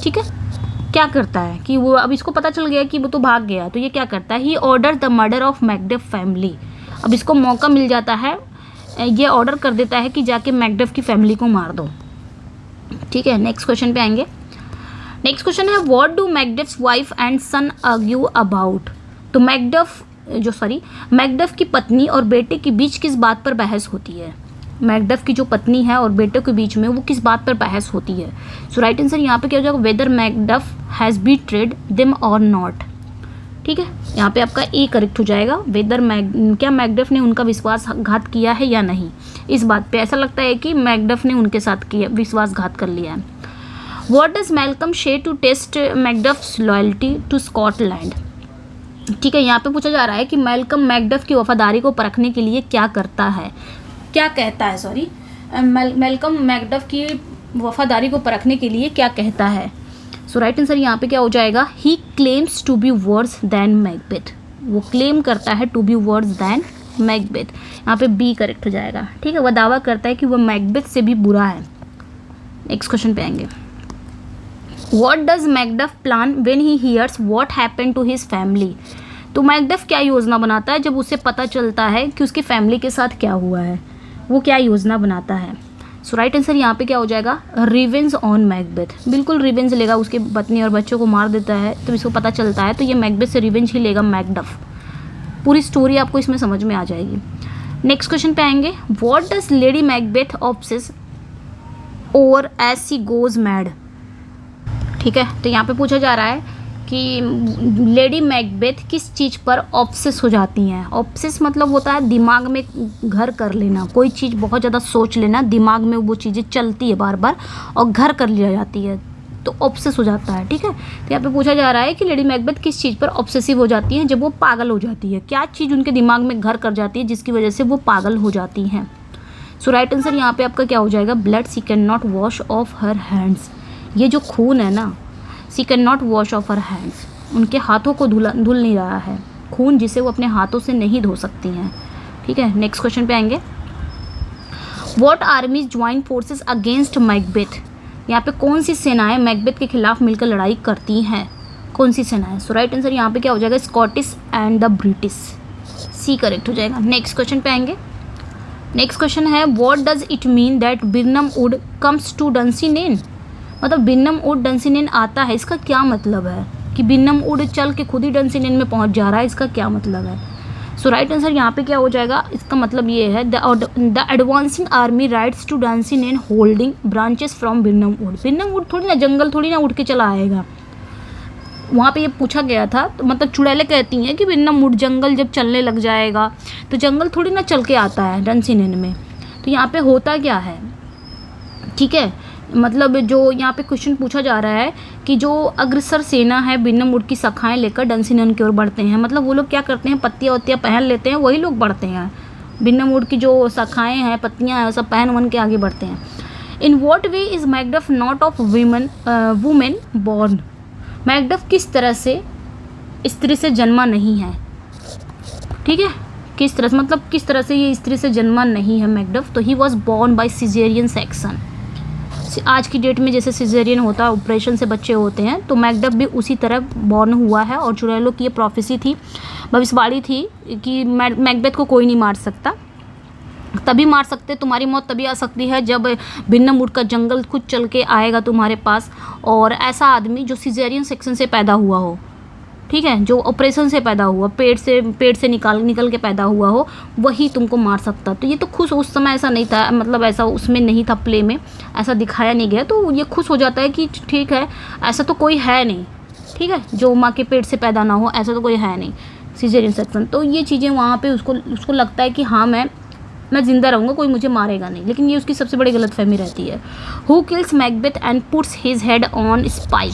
ठीक है, क्या करता है कि वो अब इसको पता चल गया कि वो तो भाग गया, तो ये क्या करता है? He order the murder of Macduff family. अब इसको मौका मिल जाता है, ये ऑर्डर कर देता है कि जाके मैकडफ की फैमिली को मार दो। ठीक है, नेक्स्ट क्वेश्चन पे आएंगे। नेक्स्ट क्वेश्चन है what do Macduff's wife and son argue about. तो मैकडफ की पत्नी और बेटे के बीच किस बात पर बहस होती है? मैकडफ की जो पत्नी है और बेटे के बीच में वो किस बात पर बहस होती है? सो राइट आंसर यहाँ पे क्या हो जाएगा? वेदर मैकडफ हैज़ बीट्रेड देम और नॉट। ठीक है, यहाँ पे आपका ए करेक्ट हो जाएगा। वेदर क्या मैकडफ ने उनका विश्वासघात किया है या नहीं, इस बात पे ऐसा लगता है कि मैकडफ ने उनके साथ किया विश्वासघात कर लिया है। What does Malcolm say to test Macduff's loyalty to Scotland. ठीक है, यहाँ पे पूछा जा रहा है कि मैल्कम मैकडफ की वफादारी को परखने के लिए क्या करता है, क्या कहता है, सॉरी, मैल्कम मैकडफ की वफादारी को परखने के लिए क्या कहता है? सो राइट आंसर यहाँ पे क्या हो जाएगा? He claims to be worse than Macbeth. वो क्लेम करता है to be worse than Macbeth. यहाँ पे बी करेक्ट हो जाएगा। ठीक है, वह दावा करता है कि वह मैकबेथ से भी बुरा है। नेक्स्ट क्वेश्चन पे आएंगे। What does Macduff plan when he hears what happened to his family. तो मैकडफ क्या योजना बनाता है जब उसे पता चलता है कि उसकी फैमिली के साथ क्या हुआ है? वो क्या योजना बनाता है? सो राइट आंसर यहाँ पे क्या हो जाएगा? Revenge on Macbeth. बिल्कुल रिवेंज लेगा, उसके पत्नी और बच्चों को मार देता है तो इसको पता चलता है, तो ये मैकबेथ से रिवेंज ही लेगा मैकडफ। पूरी स्टोरी आपको इसमें समझ में आ जाएगी। नेक्स्ट क्वेश्चन पे आएंगे। What does Lady Macbeth obsess over as she goes mad. ठीक है, तो यहाँ पे पूछा जा रहा है कि लेडी मैकबेथ किस चीज़ पर ऑब्सेस हो जाती हैं। ऑब्सेस मतलब होता है दिमाग में घर कर लेना, कोई चीज़ बहुत ज़्यादा सोच लेना, दिमाग में वो चीज़ें चलती है बार बार और घर कर लिया जाती है, तो ऑब्सेस हो जाता है। ठीक है, तो यहाँ पे पूछा जा रहा है कि लेडी मैकबेथ किस चीज़ पर ऑब्सेसिव हो जाती हैं जब वो पागल हो जाती है। क्या चीज़ उनके दिमाग में घर कर जाती है जिसकी वजह से वो पागल हो जाती हैं? सो राइट आंसर यहाँ पे आपका क्या हो जाएगा? Blood she can not wash off her hands. ये जो खून है ना, she can not wash off her hands, उनके हाथों को धुल नहीं रहा है, खून जिसे वो अपने हाथों से नहीं धो सकती हैं। ठीक है, नेक्स्ट क्वेश्चन पे आएंगे। What आर्मीज join forces against Macbeth. यहाँ पे कौन सी सेनाएं मैकबेथ के खिलाफ मिलकर लड़ाई करती हैं? कौन सी सेनाएं? सो राइट आंसर यहाँ पे क्या हो जाएगा? Scottish and the British. C correct हो जाएगा। नेक्स्ट क्वेश्चन पे आएंगे। नेक्स्ट क्वेश्चन है what does it mean that Birnam Wood comes to Dunsinane. मतलब बिरनम वुड डंसिनेन आता है, इसका क्या मतलब है? कि बिरनम वुड चल के खुद ही डंसिनेन में पहुंच जा रहा है, इसका क्या मतलब है? सो राइट आंसर यहाँ पे क्या हो जाएगा? इसका मतलब ये है the advancing army rides to Dunsinane holding branches from Birnam Wood. Birnam Wood थोड़ी ना जंगल थोड़ी ना उठ के चला आएगा, वहाँ पे ये पूछा गया था। तो मतलब चुड़ैलें कहती हैं कि बिरनम वुड जंगल जब चलने लग जाएगा तो जंगल थोड़ी ना चल के आता है डंसिनेन में। तो यहाँ पे होता क्या है? ठीक है, मतलब जो यहाँ पे क्वेश्चन पूछा जा रहा है कि जो अग्रसर सेना है बिरनम वुड की शाखाएं लेकर डंसिनेन की ओर बढ़ते हैं। मतलब वो लोग क्या करते हैं? पत्तियाँ वत्तियाँ पहन लेते हैं, वही लोग बढ़ते हैं। बिरनम वुड की जो शाखाएं हैं, पत्तियाँ हैं, सब पहन वन के आगे बढ़ते हैं। In what way is Macduff not of women born. Macduff किस तरह से स्त्री से जन्मा नहीं है? ठीक है, किस तरह से, मतलब किस तरह से ये स्त्री से जन्मा नहीं है मैकडफ? तो he was born by caesarean section. आज की डेट में जैसे सिजेरियन होता है, ऑपरेशन से बच्चे होते हैं, तो मैकडफ भी उसी तरह बॉर्न हुआ है। और चुड़ैलों की ये प्रोफेसी थी, भविष्यवाणी थी कि मैकबेथ को कोई नहीं मार सकता। तभी मार सकते, तुम्हारी मौत तभी आ सकती है जब बिरनम वुड का जंगल खुद चल के आएगा तुम्हारे पास, और ऐसा आदमी जो सिजेरियन सेक्शन से पैदा हुआ हो। ठीक है, जो ऑपरेशन से पैदा हुआ, पेट से निकल के पैदा हुआ हो, वही तुमको मार सकता। तो ये तो खुश, उस समय ऐसा नहीं था, मतलब ऐसा उसमें नहीं था, प्ले में ऐसा दिखाया नहीं गया, तो ये खुश हो जाता है कि ठीक है ऐसा तो कोई है नहीं, ठीक है, जो माँ के पेट से पैदा ना हो, ऐसा तो कोई है नहीं, सीजरियन सेक्शन। तो ये चीज़ें वहाँ पे उसको लगता है कि हाँ मैं ज़िंदा रहूँगा, कोई मुझे मारेगा नहीं, लेकिन ये उसकी सबसे बड़ी गलतफहमी रहती है। Who kills Macbeth and puts his head on spike.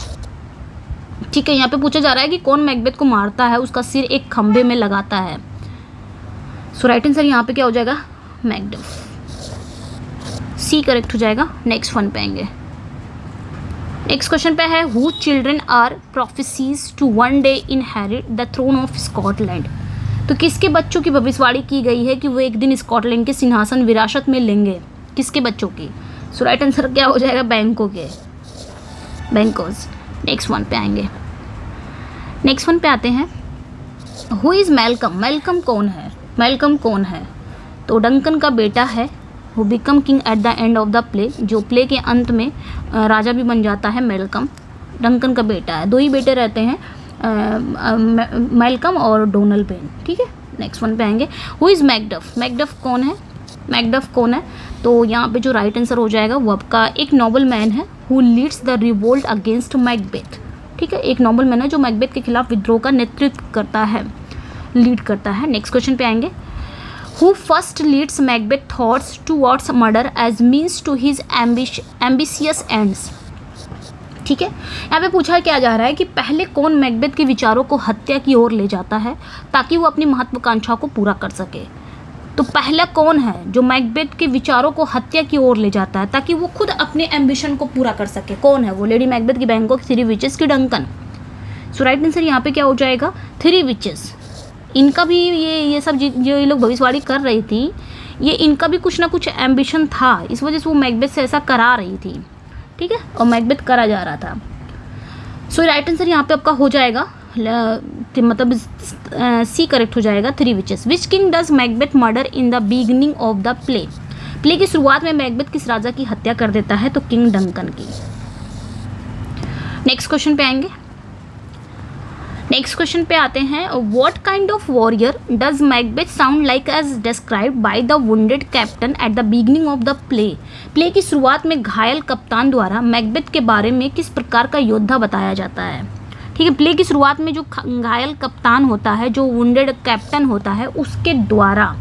ठीक है, यहाँ पे पूछा जा रहा है कि कौन मैकबेथ को मारता है, उसका सिर एक खंभे में लगाता है। सो राइट आंसर यहाँ पे क्या हो जाएगा, मैकबेथ, सी करेक्ट हो जाएगा। नेक्स्ट वन पे आएंगे। नेक्स्ट क्वेश्चन पे है who children are prophesies to one day inherit the throne of Scotland. तो किसके बच्चों की भविष्यवाणी की गई है कि वो एक दिन स्कॉटलैंड के सिंहासन विरासत में लेंगे, किसके बच्चों की। सो राइट आंसर क्या हो जाएगा, बैंकों के, बैंकोस। नेक्स्ट वन पे आएंगे। नेक्स्ट वन पे आते हैं, हु इज़ मेलकम। मेलकम कौन है, मेलकम कौन है। तो डंकन का बेटा है, who become king at the end of the play, जो प्ले के अंत में राजा भी बन जाता है। मेलकम डंकन का बेटा है, दो ही बेटे रहते हैं, मेलकम और डोनल पेन। ठीक है, नेक्स्ट वन पे आएंगे। Who is Macduff. मैकडफ कौन है, मैकडफ कौन है। तो यहाँ पे जो राइट आंसर हो जाएगा वो आपका एक नोबल मैन है, who leads the revolt against Macbeth. ठीक है, एक नोबल मैन है जो मैकबेथ के खिलाफ विद्रोह का नेतृत्व करता है, लीड करता है। नेक्स्ट क्वेश्चन पे आएंगे। Who first leads Macbeth thoughts towards murder as means to his ambitious ends. ठीक है, यहाँ पे पूछा क्या जा रहा है कि पहले कौन मैकबेथ के विचारों को हत्या की ओर ले जाता है ताकि वो अपनी महत्वाकांक्षा को पूरा कर सके। तो पहला कौन है जो मैकबेथ के विचारों को हत्या की ओर ले जाता है ताकि वो खुद अपने एम्बिशन को पूरा कर सके। कौन है वो, लेडी मैकबेथ की बैंकों की, थ्री विचेस की डंकन। सो राइट आंसर यहाँ पे क्या हो जाएगा, थ्री विचेस। इनका भी ये सब जो ये लोग भविष्यवाणी कर रही थी, ये इनका भी कुछ ना कुछ एम्बिशन था, इस वजह से वो मैकबेथ से ऐसा करा रही थी। ठीक है, और मैकबेथ करा जा रहा था। सो राइट आंसर यहाँ पे आपका हो जाएगा, मतलब सी करेक्ट हो जाएगा, three witches. Which king does Macbeth murder in the beginning of the play. Play की शुरुआत में मैकबेथ किस राजा की हत्या कर देता है, तो किंग डंकन की। नेक्स्ट क्वेश्चन पे आएंगे। नेक्स्ट क्वेश्चन पे आते हैं, what kind of warrior does Macbeth sound like as described by the wounded captain at the beginning of the play. Play की शुरुआत में घायल कप्तान द्वारा मैकबेथ के बारे में किस प्रकार का योद्धा बताया जाता है। ठीक है, प्ले की शुरुआत में जो घायल कप्तान होता है, जो वुंडेड कैप्टन होता है, उसके द्वारा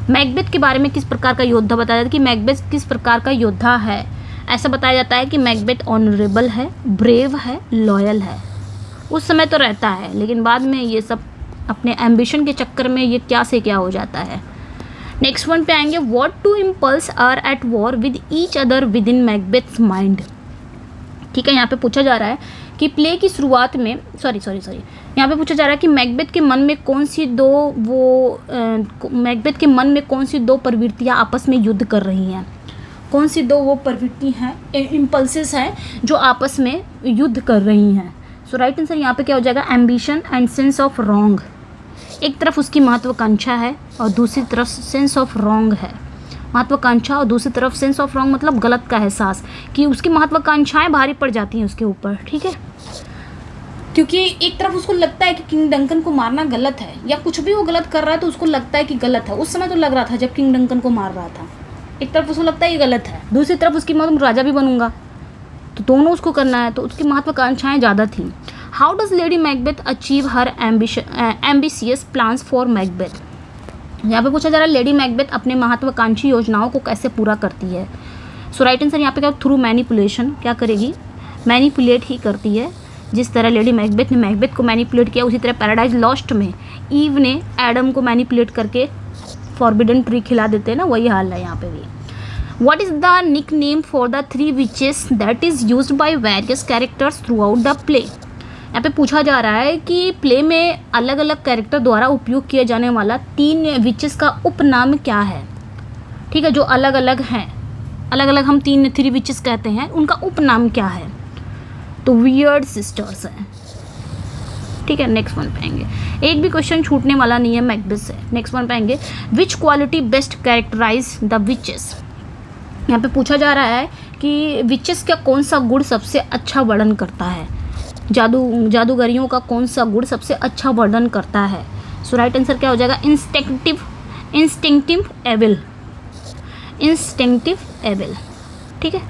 मैकबेथ के बारे में किस प्रकार का योद्धा बताया जाता है कि मैकबेथ किस प्रकार का योद्धा है। ऐसा बताया जाता है कि मैकबेथ ऑनरेबल है, ब्रेव है, लॉयल है। उस समय तो रहता है, लेकिन बाद में ये सब अपने एम्बिशन के चक्कर में ये क्या से क्या हो जाता है। नेक्स्ट वन पे आएंगे। What two impulse are at war with each other within Macbeth's mind. ठीक है, यहाँ पे पूछा जा रहा है कि प्ले की शुरुआत में यहाँ पे पूछा जा रहा है कि मैकबेथ के मन में कौन सी दो प्रवृत्तियाँ आपस में युद्ध कर रही हैं। कौन सी दो वो प्रवृत्ति हैं, इम्पल्सेस हैं जो आपस में युद्ध कर रही हैं। सो राइट आंसर यहाँ पे क्या हो जाएगा, ambition and sense of wrong. एक तरफ उसकी महत्वाकांक्षा है और दूसरी तरफ सेंस ऑफ रॉन्ग है। महत्वाकांक्षा और दूसरी तरफ सेंस ऑफ रॉन्ग मतलब गलत का एहसास, कि उसकी महत्वाकांक्षाएं भारी पड़ जाती हैं उसके ऊपर। ठीक है, क्योंकि एक तरफ उसको लगता है कि किंग डंकन को मारना गलत है, या कुछ भी वो गलत कर रहा है तो उसको लगता है कि गलत है। उस समय तो लग रहा था जब किंग डंकन को मार रहा था, एक तरफ उसको लगता है ये गलत है, दूसरी तरफ उसकी राजा भी बनूंगा, तो दोनों उसको करना है, तो उसकी महत्वाकांक्षाएं ज़्यादा थी। How does Lady Macbeth achieve her ambitious plans for Macbeth. यहाँ पे पूछा जा रहा है लेडी मैकबेथ अपने महत्वाकांक्षी योजनाओं को कैसे पूरा करती है। सो राइट आंसर यहाँ पे क्या, थ्रू मैनिपुलेशन। क्या करेगी, मैनिपुलेट ही करती है। जिस तरह लेडी मैकबेथ ने मैकबेथ को मैनिपुलेट किया, उसी तरह पैराडाइज लॉस्ट में ईव ने एडम को मैनिपुलेट करके फॉरबिडन ट्री खिला देते हैं ना, वही हाल है यहाँ पे भी। What is the nickname for the three witches that is used by various characters throughout the play? यहाँ पे पूछा जा रहा है कि प्ले में अलग अलग कैरेक्टर द्वारा उपयोग किए जाने वाला तीन विचेस का उपनाम क्या है। ठीक है, जो अलग अलग हैं, अलग अलग हम थ्री विचेस कहते हैं, उनका उपनाम क्या है। तो वियर्ड सिस्टर्स हैं। ठीक है, नेक्स्ट वन पे आएंगे। एक भी क्वेश्चन छूटने वाला नहीं है मैकबेथ से। नेक्स्ट वन पे आएंगे। Which quality best characterise the witches. यहाँ पे पूछा जा रहा है कि विचेस का कौन सा गुण सबसे अच्छा वर्णन करता है। जादूगरियों का कौन सा गुण सबसे अच्छा वर्णन करता है? सो राइट आंसर क्या हो जाएगा? Instinctive evil. ठीक है,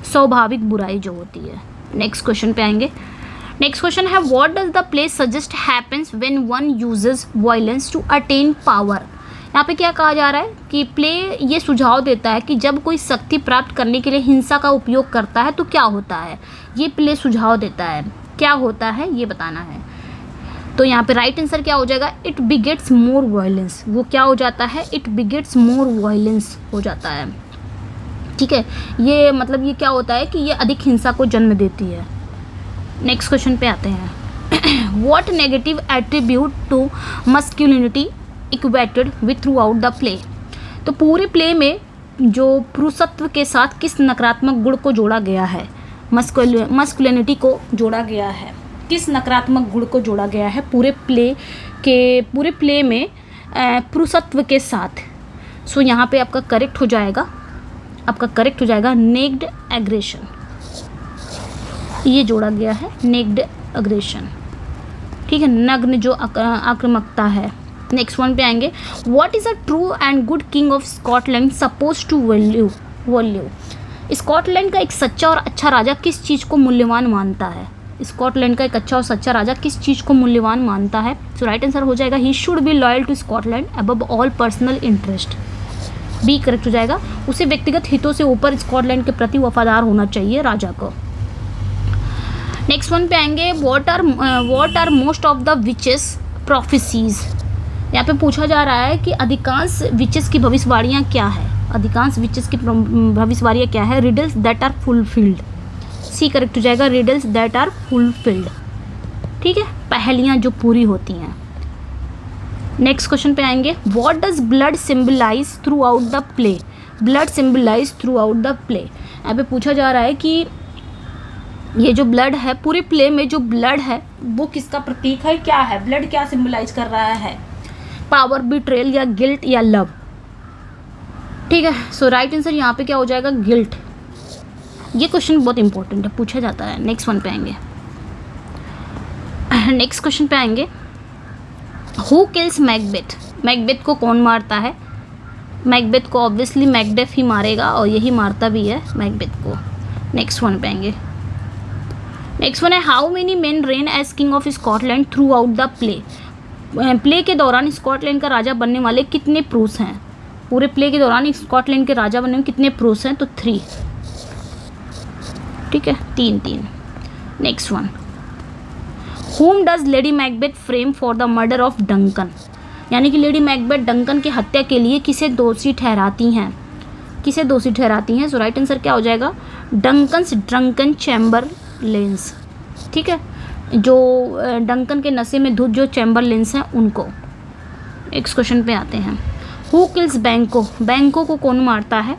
स्वाभाविक बुराई जो होती है। नेक्स्ट क्वेश्चन पे आएंगे। नेक्स्ट क्वेश्चन है what does the play suggest happens when one uses violence to attain power. यहाँ पे क्या कहा जा रहा है कि प्ले ये सुझाव देता है कि जब कोई शक्ति प्राप्त करने के लिए हिंसा का उपयोग करता है तो क्या होता है। ये प्ले सुझाव देता है, क्या होता है ये बताना है। तो यहाँ पे राइट आंसर क्या हो जाएगा? It begets more violence. वो क्या हो जाता है? इट बिगेट्स मोर वायलेंस हो जाता है। ठीक है, ये मतलब ये क्या होता है कि ये अधिक हिंसा को जन्म देती है। नेक्स्ट क्वेश्चन पे आते हैं। What negative attribute to masculinity equated with throughout the play. तो पूरे प्ले में जो पुरुषत्व के साथ किस नकारात्मक गुण को जोड़ा गया है? मस्कुलिनिटी को जोड़ा गया है। किस नकारात्मक गुण को जोड़ा गया है पूरे प्ले में पुरुषत्व के साथ? सो यहाँ पे आपका करेक्ट हो जाएगा नेक्ड एग्रेशन। ये जोड़ा गया है नेक्ड एग्रेशन। ठीक है, नग्न जो आक्रामकता है। नेक्स्ट वन पे आएंगे। What is a true and good king of Scotland suppose to value. Scotland का एक सच्चा और अच्छा राजा किस चीज़ को मूल्यवान मानता है? स्कॉटलैंड का एक अच्छा और सच्चा राजा किस चीज़ को मूल्यवान मानता है? सो राइट आंसर हो जाएगा he should be loyal to Scotland above all personal interest. B correct हो जाएगा। उसे व्यक्तिगत हितों से ऊपर स्कॉटलैंड के प्रति वफादार होना चाहिए राजा को। नेक्स्ट वन पे आएंगे। What are most of the witches prophecies. यहाँ पे पूछा जा रहा है कि अधिकांश विचेस की भविष्यवाणियाँ क्या है? अधिकांश विचेस की भविष्यवाणियाँ क्या है? Riddles that are fulfilled. C correct हो जाएगा, रिडल्स दैट आर फुलफिल्ड। ठीक है, पहेलियाँ जो पूरी होती हैं। नेक्स्ट क्वेश्चन पे आएंगे। What does blood symbolize throughout the play. Blood symbolize throughout the play. यहाँ पे पूछा जा रहा है कि ये जो ब्लड है पूरे प्ले में जो ब्लड है वो किसका प्रतीक है? क्या है ब्लड? क्या सिम्बलाइज कर रहा है? पावर, बिट्रेल या गिल्ट या लव। ठीक है, सो राइट आंसर यहाँ पे क्या हो जाएगा? गिल्ट। ये क्वेश्चन बहुत इंपॉर्टेंट है, पूछा जाता है। नेक्स्ट वन पे आएंगे। नेक्स्ट क्वेश्चन पे आएंगे। Who kills Macbeth. मैकबेथ को कौन मारता है? मैकबेथ को ऑब्वियसली मैकडेफ ही मारेगा और यही मारता भी है मैकबेथ को। नेक्स्ट वन पे आएंगे। नेक्स्ट वन है how many men reign as king of Scotland throughout the play. Play के दौरान स्कॉटलैंड का राजा बनने वाले कितने पुरुष हैं? पूरे प्ले के दौरान स्कॉटलैंड के राजा बनने में कितने पुरुष हैं? तो 3। ठीक है, 3। Next one. Whom does lady Macbeth frame for the murder of Duncan. यानी कि लेडी मैकबेथ डंकन की हत्या के लिए किसे दोषी ठहराती हैं? किसे दोषी ठहराती हैं? सो राइट आंसर क्या हो जाएगा? Duncan's drunken chamberlains. ठीक है, जो डंकन के नशे में धुत जो चैम्बरलेन्स हैं उनको। नेक्स्ट क्वेश्चन पे आते हैं। हु किल्स बैंको। बैंको को कौन मारता है?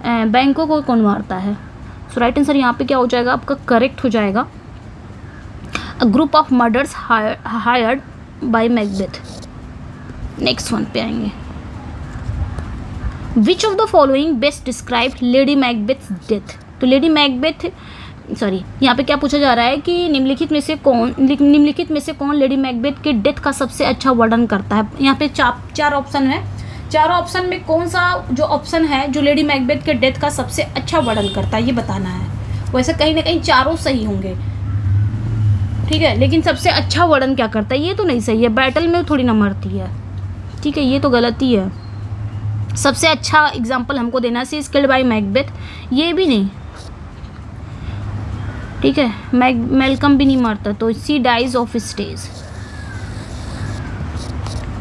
बैंको को कौन मारता है? सो राइट आंसर यहाँ पे क्या हो जाएगा? आपका करेक्ट हो जाएगा a group of murders hired by Macbeth. Next one पे आएंगे। Which of the following best describe lady Macbeth death. तो लेडी मैकबेथ यहाँ पे क्या पूछा जा रहा है कि निम्नलिखित में से कौन लेडी मैकबेथ के डेथ का सबसे अच्छा वर्णन करता है? यहाँ पे 4 ऑप्शन है। चारों ऑप्शन में कौन सा जो ऑप्शन है जो लेडी मैकबेथ के डेथ का सबसे अच्छा वर्णन करता है ये बताना है। वैसे कहीं ना कहीं चारों सही होंगे, ठीक है, लेकिन सबसे अच्छा वर्णन क्या करता है ये तो नहीं सही है। बैटल में थोड़ी ना मरती है, ठीक है, ये तो गलती है। सबसे अच्छा एग्जाम्पल हमको देना सी स्किल्ड बाय मैकबेथ, ये भी नहीं, ठीक है। मेलकम भी नहीं मरता तो सी डाइज ऑफ स्टेज,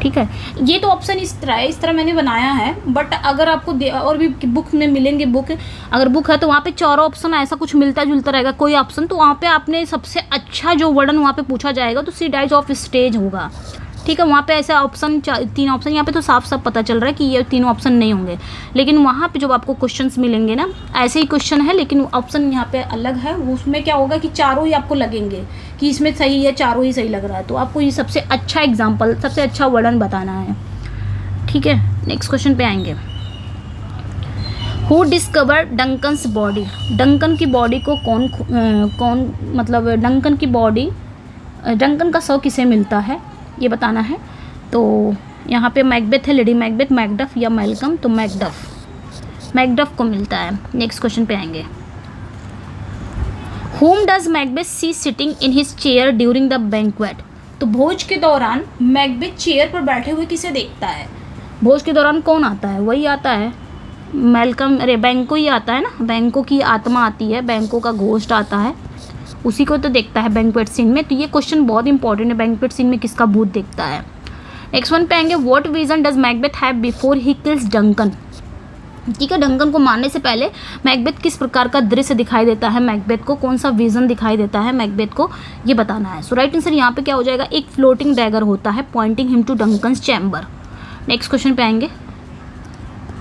ठीक है। ये तो ऑप्शन इस तरह मैंने बनाया है, बट अगर आपको और भी बुक में मिलेंगे, अगर बुक है तो वहाँ पे चारों ऑप्शन ऐसा कुछ मिलता जुलता रहेगा कोई ऑप्शन, तो वहाँ पे आपने सबसे अच्छा जो वर्णन वहाँ पे पूछा जाएगा तो सी डाइज ऑफ स्टेज होगा, ठीक है। वहाँ पे ऐसा ऑप्शन 3 ऑप्शन, यहाँ पे तो साफ साफ पता चल रहा है कि ये 3 ऑप्शन नहीं होंगे, लेकिन वहाँ पे जब आपको क्वेश्चंस मिलेंगे ना ऐसे ही क्वेश्चन है, लेकिन ऑप्शन यहाँ पे अलग है, उसमें क्या होगा कि चारों ही आपको लगेंगे कि इसमें सही है, चारों ही सही लग रहा है, तो आपको ये सबसे अच्छा एग्जाम्पल, सबसे अच्छा वर्णन बताना है, ठीक है। नेक्स्ट क्वेश्चन पे आएंगे। Who discover Duncan's body, Duncan की बॉडी को कौन मतलब डंकन का शव किसे मिलता है ये बताना है। तो यहाँ पे मैकबेथ है, लेडी मैकबेथ, मैकडफ या मैल्कम, तो मैकडफ को मिलता है। नेक्स्ट क्वेश्चन पे आएंगे। Whom does Macbeth see sitting in his chair during the banquet? तो भोज के दौरान मैकबेथ चेयर पर बैठे हुए किसे देखता है? भोज के दौरान कौन आता है? वही आता है मैल्कम, अरे बैंको ही आता है ना, बैंको की आत्मा आती है, बैंको का घोस्ट आता है, उसी को तो देखता है बैंक्वेट सीन में। तो ये क्वेश्चन बहुत इंपॉर्टेंट है, बैंक्वेट सीन में किसका भूत देखता है। नेक्स्ट वन पे आएंगे, what vision does Macbeth have before he kills Duncan? ठीक है, डंकन को मारने से पहले मैकबेथ किस प्रकार का दृश्य दिखाई देता है मैकबेथ को, कौन सा विजन दिखाई देता है मैकबेथ को, ये बताना है। सो राइट आंसर यहाँ पे क्या हो जाएगा, एक फ्लोटिंग डैगर होता है pointing him to Duncan's chamber. Next question पे आएंगे।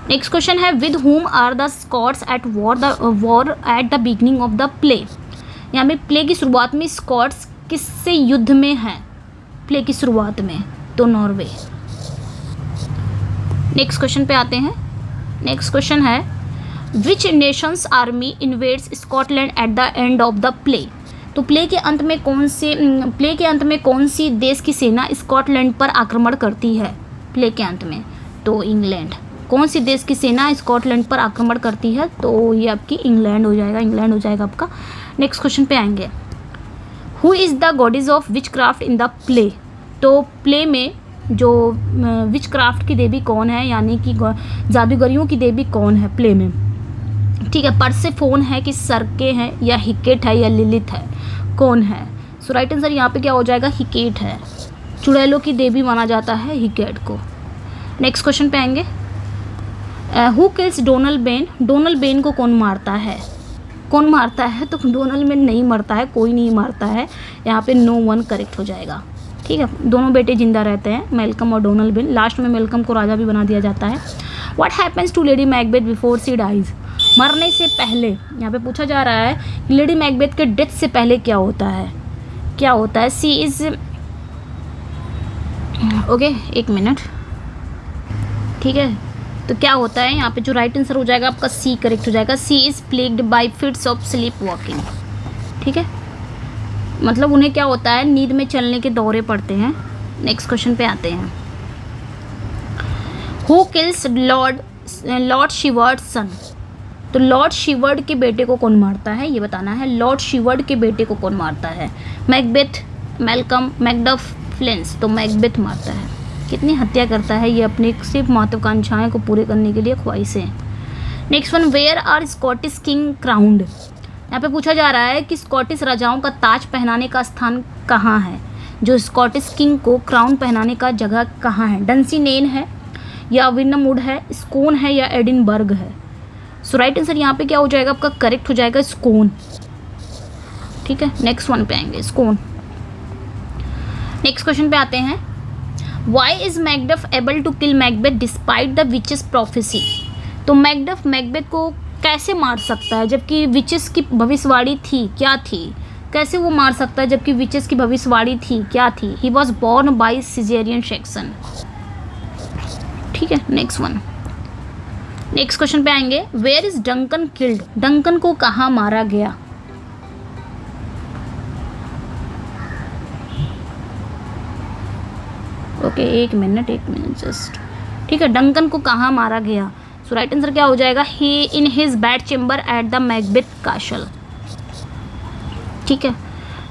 नेक्स्ट क्वेश्चन है, with whom are the Scots at war at the beginning of the play? यहाँ पे प्ले की शुरुआत में स्कॉट्स किससे युद्ध में हैं? प्ले की शुरुआत में तो नॉर्वे। नेक्स्ट क्वेश्चन पे आते हैं। नेक्स्ट क्वेश्चन है, which nation's army invades Scotland at the end of the play? तो प्ले के अंत में कौन सी देश की सेना स्कॉटलैंड पर आक्रमण करती है? प्ले के अंत में तो इंग्लैंड। कौन सी देश की सेना स्कॉटलैंड पर आक्रमण करती है? तो ये आपकी इंग्लैंड हो जाएगा आपका। नेक्स्ट क्वेश्चन पे आएंगे, who is the goddess of which craft in the play? तो प्ले में जो विच क्राफ्ट की देवी कौन है, यानी कि जादूगरियों की देवी कौन है प्ले में? ठीक है, परसेफोन है कि सर्के है या हिकेट है या लिलिथ है, कौन है? सो राइट आंसर यहाँ पे क्या हो जाएगा, हिकेट है। चुड़ैलों की देवी माना जाता है हिकेट को। नेक्स्ट क्वेश्चन पे आएंगे, who kills Donal Ben? Donal Ben को कौन मारता है? तो डोनल बेन नहीं मरता है, कोई नहीं मारता है, यहाँ पे नो वन करेक्ट हो जाएगा। ठीक है, दोनों बेटे जिंदा रहते हैं, मेल्कम और डोनल बेन। लास्ट में मेल्कम को राजा भी बना दिया जाता है। What happens to Lady Macbeth before she dies? मरने से पहले, यहाँ पे पूछा जा रहा है कि लेडी मैकबेथ के डेथ से पहले क्या होता है? सी इज़ ओके, एक मिनट, ठीक है, तो क्या होता है यहाँ पे, जो राइट आंसर हो जाएगा आपका सी करेक्ट हो जाएगा। She is plagued by fits of sleepwalking. ठीक है, मतलब उन्हें क्या होता है, नींद में चलने के दौरे पड़ते हैं। नेक्स्ट क्वेश्चन पे आते हैं, हु किल्स लॉर्ड शिवर्ड्स सन? तो लॉर्ड शिवर्ड के बेटे को कौन मारता है, ये बताना है। लॉर्ड शिवर्ड के बेटे को कौन मारता है? मैकबेथ, मेल्कम, मैकडफ, फ्लेंस, तो मैकबेथ मारता है। कितनी हत्या करता है ये, अपनी सिर्फ महत्वाकांक्षाएं को पूरे करने के लिए, ख्वाहिशें। Next one, where are Scottish king crowned? यहाँ पे पूछा जा रहा है कि स्कॉटिश राजाओं का ताज पहनाने का स्थान कहाँ है? जो स्कॉटिश किंग को क्राउन पहनाने का जगह कहाँ है? डंसीनेन है या विनमुड है, स्कोन है या एडिनबर्ग है? सो राइट आंसर यहाँ पे क्या हो जाएगा आपका, करेक्ट हो जाएगा स्कोन। ठीक है, नेक्स्ट वन पे आएंगे, स्कोन। नेक्स्ट क्वेश्चन पे आते हैं, why is Macduff able to kill Macbeth despite the witches prophecy? तो मैकडफ मैकबेथ को कैसे मार सकता है जबकि विचेस की भविष्यवाणी थी, क्या थी? कैसे वो मार सकता है जबकि विचेस की भविष्यवाणी थी, क्या थी? He was born by caesarean section. ठीक है, नेक्स्ट वन। नेक्स्ट क्वेश्चन पे आएंगे, where is Duncan killed? Duncan को कहाँ मारा गया? ओके, एक मिनट जस्ट। ठीक है, डंकन को कहाँ मारा गया? सो राइट आंसर क्या हो जाएगा, he in his bedchamber at the Macbeth castle. ठीक है,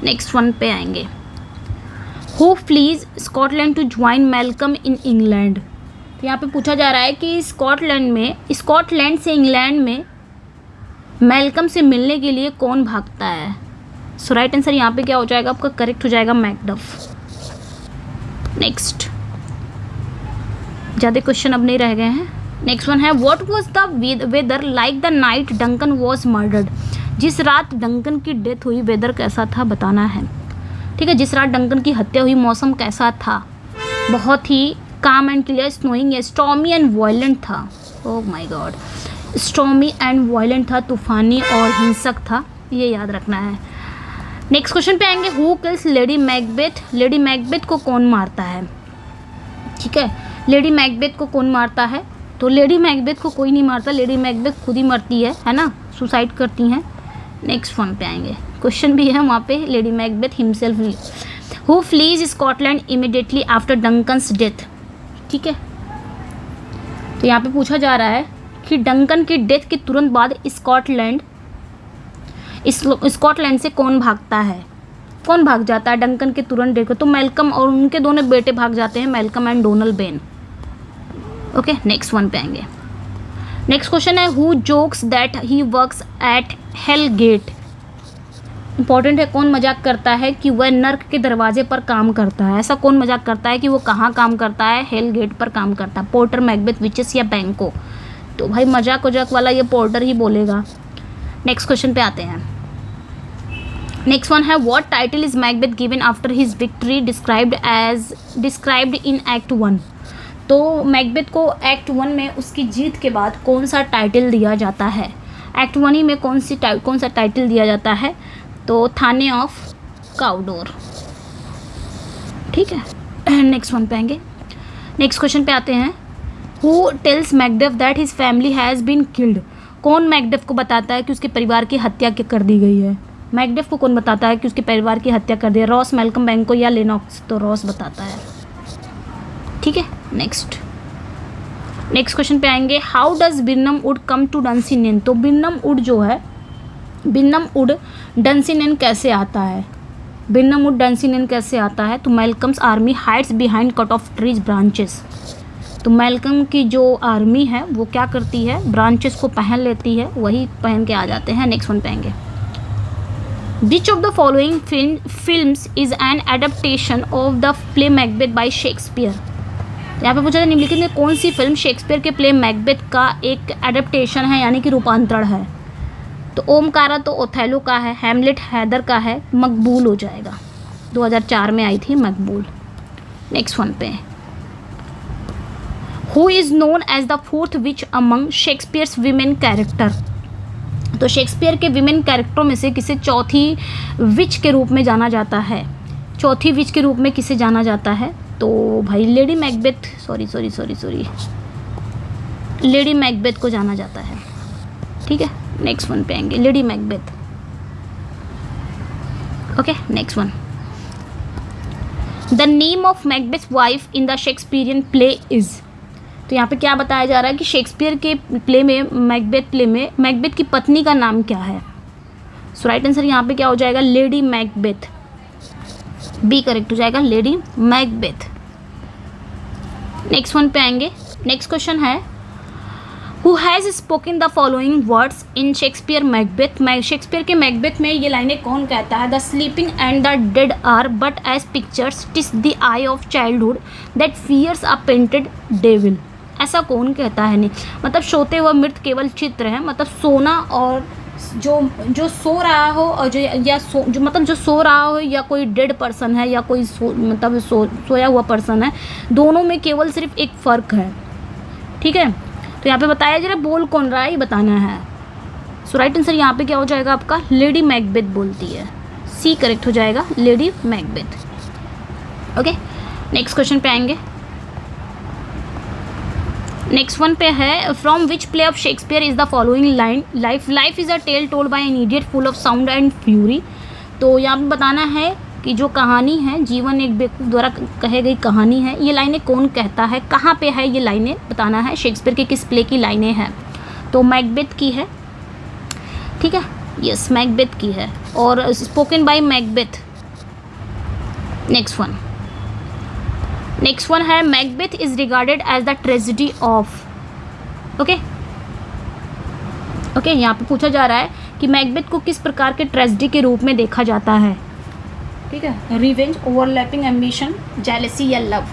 नेक्स्ट वन पे आएंगे, who flees Scotland to join Malcolm in England? तो यहाँ पे पूछा जा रहा है कि स्कॉटलैंड से इंग्लैंड में मेल्कम से मिलने के लिए कौन भागता है? सो राइट आंसर यहाँ पे क्या हो जाएगा आपका, करेक्ट हो जाएगा मैकडफ। नेक्स्ट, ज़्यादा क्वेश्चन अब नहीं रह गए हैं। नेक्स्ट वन है, what was the weather like the night Duncan was murdered? जिस रात डंकन की डेथ हुई वेदर कैसा था बताना है। ठीक है, जिस रात डंकन की हत्या हुई मौसम कैसा था? बहुत ही calm and clear, snowing, stormy and violent था। Oh my God, stormy and violent था, तूफानी और हिंसक था, ये याद रखना है। नेक्स्ट क्वेश्चन पे आएंगे, who kills lady Macbeth? Lady Macbeth को कौन मारता है? ठीक है, लेडी मैकबेथ को कौन मारता है? तो लेडी मैकबेथ को कोई नहीं मारता, लेडी मैकबेथ खुद ही मरती है ना, सुसाइड करती हैं। नेक्स्ट वन पे आएंगे, क्वेश्चन भी है वहाँ पे, lady Macbeth himself who flees Scotland immediately after Duncan's death. ठीक है, तो यहाँ पे पूछा जा रहा है कि डंकन की डेथ के तुरंत बाद स्कॉटलैंड से कौन भागता है, कौन भाग जाता है डंकन के तुरंत डेथ को? तो मैल्कम और उनके दोनों बेटे भाग जाते हैं, Malcolm and Donalbain. Okay, next one पे आएंगे। नेक्स्ट क्वेश्चन है who jokes that he works at hell gate. Important है, कौन मजाक करता है कि वह नर्क के दरवाजे पर काम करता है? ऐसा कौन मजाक करता है कि वो कहाँ काम करता है? हेल गेट पर काम करता है। पोर्टर, मैकबेथ, विचेस या बैंको? तो भाई मजाक वजाक वाला ये पोर्टर ही बोलेगा। नेक्स्ट क्वेश्चन पे आते हैं। नेक्स्ट वन है what title is Macbeth given after his victory described in act 1। तो मैकबेथ को एक्ट 1 में उसकी जीत के बाद कौन सा टाइटल दिया जाता है? एक्ट 1 ही में कौन सा टाइटल दिया जाता है? तो थाने ऑफ काउडोर। ठीक है, नेक्स्ट वन पे आएंगे। नेक्स्ट क्वेश्चन पे आते हैं who tells Macbeth that his family has been killed. कौन मैकबेथ को बताता है कि उसके परिवार की हत्या कर दी गई है? मैकबेथ को कौन बताता है कि उसके परिवार की हत्या कर दी है? रॉस, मैल्कम, बैंको या लेनॉक्स? तो रॉस बताता है। ठीक है, नेक्स्ट क्वेश्चन पे आएंगे how does Birnam Wood come to Dunsinane. तो बिर्नम वुड डंसिनेन कैसे आता है? बिर्नम वुड डंसिनेन कैसे आता है? तो Malcolm's army hides behind cut off trees branches. तो मैल्कम की जो आर्मी है वो क्या करती है? ब्रांचेस को पहन लेती है, वही पहन के आ जाते हैं। नेक्स्ट वन पे आएंगे which of the following films is an adaptation of the play Macbeth bye Shakespeare. यहाँ पे पूछा था निम्नलिखित में कौन सी फिल्म शेक्सपियर के प्ले मैकबेथ का एक एडेप्टेशन है, यानी कि रूपांतरण है? तो ओमकारा तो ओथेलो का है, हैमलेट हैदर का है, मकबूल हो जाएगा। 2004 में आई थी मकबूल। नेक्स्ट वन पे who is known as the fourth witch among Shakespeare's women character. तो शेक्सपियर के वीमेन कैरेक्टरों में से किसे चौथी विच के रूप में जाना जाता है? चौथी विच के रूप में किसे जाना जाता है? तो भाई lady Macbeth sorry lady Macbeth को जाना जाता है। ठीक है, नेक्स्ट वन पे आएंगे lady Macbeth. Okay, next one the name of Macbeth wife in the Shakespearean play is. तो यहाँ पे क्या बताया जा रहा है कि शेक्सपियर के प्ले में मैकबेथ की पत्नी का नाम क्या है? सो राइट आंसर यहाँ पे क्या हो जाएगा? Lady Macbeth. बी करेक्ट हो जाएगा, लेडी मैकबेथ। नेक्स्ट वन पे आएंगे। नेक्स्ट क्वेश्चन है who has spoken the following words in Shakespeare Macbeth. Shakespeare के मैकबेथ में ये लाइनें कौन कहता है? The sleeping and the dead are but as pictures TISS the I of childhood that fears a painted devil. ऐसा कौन कहता है? नहीं मतलब सोते हुए मृत केवल चित्र है, मतलब सोना और जो सो रहा हो और जो सो रहा हो या कोई डेड पर्सन है या कोई सोया हुआ पर्सन है, दोनों में केवल सिर्फ एक फ़र्क है। ठीक है, तो यहाँ पे बताया जरा बोल कौन रहा है ये बताना है। सो राइट आंसर यहाँ पे क्या हो जाएगा आपका? लेडी मैकबेथ बोलती है। सी करेक्ट हो जाएगा, Lady Macbeth. Okay, next question पे आएंगे। नेक्स्ट वन पे है from which play of Shakespeare is the following line life is a tale told by an idiot full of sound and fury. तो यहाँ पे बताना है कि जो कहानी है, जीवन एक बेवकूफ़ द्वारा कहे गई कहानी है, ये लाइनें कौन कहता है, कहाँ पे है ये लाइनें बताना है। शेक्सपियर के किस प्ले की लाइनें हैं? तो मैकबेथ की है। ठीक है, यस मैकबेथ की है और spoken by Macbeth. Next one है Macbeth is regarded as the tragedy of. Okay, यहाँ पे पूछा जा रहा है कि मैकबेथ को किस प्रकार के ट्रेजेडी के रूप में देखा जाता है? ठीक है, रिवेंज, ओवरलैपिंग एम्बिशन, जेलसी या लव।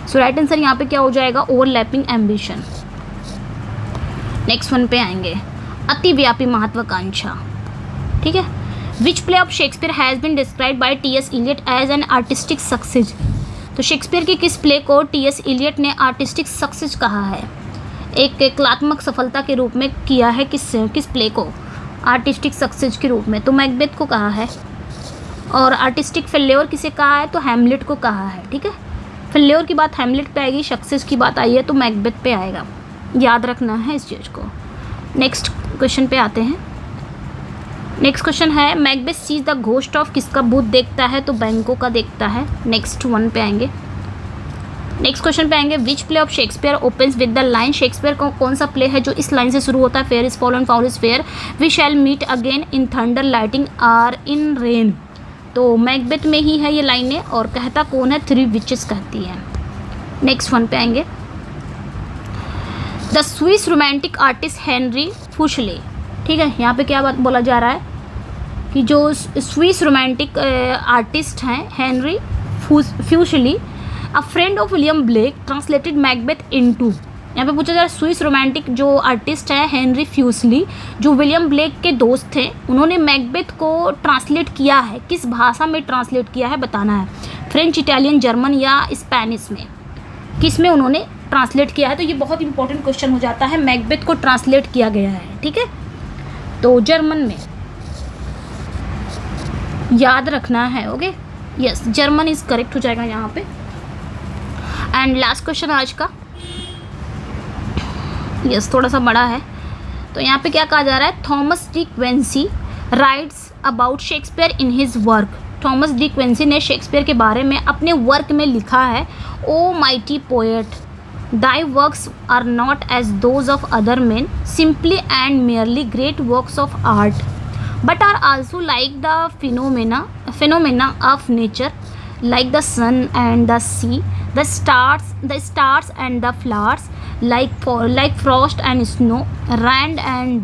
सो राइट आंसर यहाँ पे क्या हो जाएगा? Overlapping ambition. नेक्स्ट वन पे आएंगे अतिव्यापी महत्वाकांक्षा। ठीक है, which play of Shakespeare has been described by T S. Eliot as an artistic success. तो शेक्सपियर के किस प्ले को टी.एस. इलियट ने आर्टिस्टिक सक्सेस कहा है? एक कलात्मक सफलता के रूप में किया है। किस प्ले को आर्टिस्टिक सक्सेस के रूप में? तो मैकबेथ को कहा है। और आर्टिस्टिक फेल्योर किसे कहा है? तो हैमलेट को कहा है। ठीक है, फेल्योर की बात हैमलेट पे आएगी, सक्सेस की बात आई है तो मैकबेथ पे आएगा। याद रखना है इस चीज़ को। नेक्स्ट क्वेश्चन पे आते हैं। नेक्स्ट क्वेश्चन है Macbeth sees the ghost of, किसका भूत देखता है? तो बैंको का देखता है। नेक्स्ट वन पे आएंगे। नेक्स्ट क्वेश्चन पे आएंगे विच play of Shakespeare opens with the line, Shakespeare का कौन सा प्ले है जो इस लाइन से शुरू होता है? Fair is foul and foul is fair, we shall meet again in thunder lighting or in rain. तो मैकबेथ में ही है ये लाइनें, और कहता कौन है? थ्री विचेस कहती हैं। नेक्स्ट वन पे आएंगे। The Swiss romantic artist Henry Fuseli, ठीक है, यहाँ पे क्या बात बोला जा रहा है कि जो स्विस रोमांटिक आर्टिस्ट हैं Henry Fuseli, a friend of William Blake, translated Macbeth into. यहाँ पे पूछा जा रहा है स्विस रोमांटिक जो आर्टिस्ट है हेनरी फ्यूशली, जो विलियम ब्लेक के दोस्त थे, उन्होंने मैकबेथ को ट्रांसलेट किया है। किस भाषा में ट्रांसलेट किया है बताना है? फ्रेंच, इटालियन, जर्मन या स्पेनिश में? किस में उन्होंने ट्रांसलेट किया है? तो ये बहुत इंपॉर्टेंट क्वेश्चन हो जाता है। मैकबेथ को ट्रांसलेट किया गया है, ठीक है, तो जर्मन में याद रखना है। Okay, yes, German is correct हो जाएगा यहाँ पे। एंड लास्ट क्वेश्चन आज का, यस, थोड़ा सा बड़ा है। तो यहाँ पे क्या कहा जा रहा है? Thomas De Quincey writes about Shakespeare in his work. Thomas De Quincey ने शेक्सपियर के बारे में अपने वर्क में लिखा है, O mighty poet, thy works are not as those of other men, simply and merely great works of art, but are also like the phenomena of nature, like the sun and the sea, the stars and the flowers, like frost and snow, rain and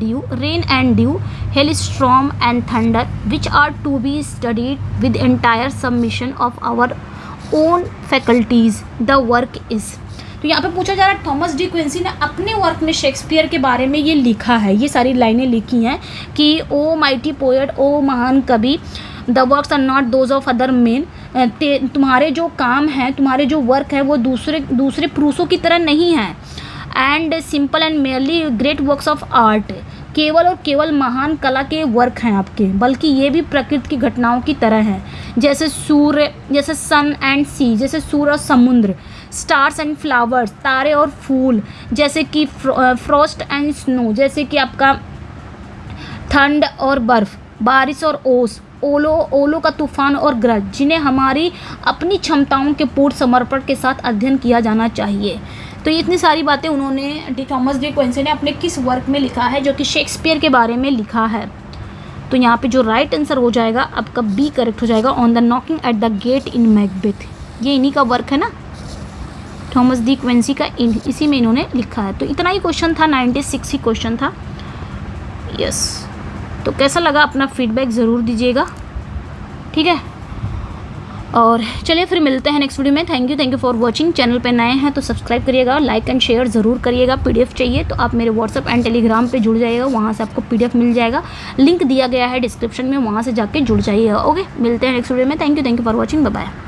dew, hailstorm and thunder, which are to be studied with entire submission of our own faculties. The work is, तो यहाँ पे पूछा जा रहा है Thomas De Quincey ने अपने work में शेक्सपियर के बारे में ये लिखा है, ये सारी लाइनें लिखी हैं कि ओ माइटी पोएट, ओ महान कवि, the works are not those of other men, तुम्हारे जो काम हैं, तुम्हारे जो वर्क है वो दूसरे पुरुषों की तरह नहीं है। And simple and merely great works of art, केवल और केवल महान कला के वर्क हैं आपके, बल्कि ये भी प्रकृति की घटनाओं की तरह हैं, जैसे सूर्य, जैसे सन एंड सी, जैसे सूर्य और समुद्र, स्टार्स एंड फ्लावर्स, तारे और फूल, जैसे कि फ्रॉस्ट एंड स्नो, जैसे कि आपका ठंड और बर्फ़, बारिश और ओस, ओलों का तूफान और गरज, जिन्हें हमारी अपनी क्षमताओं के पूर्ण समर्पण के साथ अध्ययन किया जाना चाहिए। तो ये इतनी सारी बातें उन्होंने थॉमस डी क्विंसी ने अपने किस वर्क में लिखा है, जो कि शेक्सपियर के बारे में लिखा है। तो यहाँ पे जो राइट आंसर हो जाएगा आपका बी करेक्ट हो जाएगा, on the knocking at the get in Macbeth. ये इन्हीं का वर्क है ना, थॉमस डी क्विंसी का, इसी में इन्होंने लिखा है। तो इतना ही क्वेश्चन था, 96 ही क्वेश्चन था। यस, तो कैसा लगा अपना फीडबैक ज़रूर दीजिएगा, ठीक है। और चलिए फिर मिलते हैं नेक्स्ट वीडियो में। Thank you for watching. Channel पे नए हैं तो सब्सक्राइब करिएगा, लाइक एंड शेयर ज़रूर करिएगा। पीडीएफ चाहिए तो आप मेरे व्हाट्सअप एंड टेलीग्राम पे जुड़ जाइएगा, वहाँ से आपको पीडीएफ मिल जाएगा, लिंक दिया गया है डिस्क्रिप्शन में, वहाँ से जाके जुड़ जाइएगा। ओके, मिलते हैं नेक्स्ट वीडियो में। Thank you for watching, bye bye.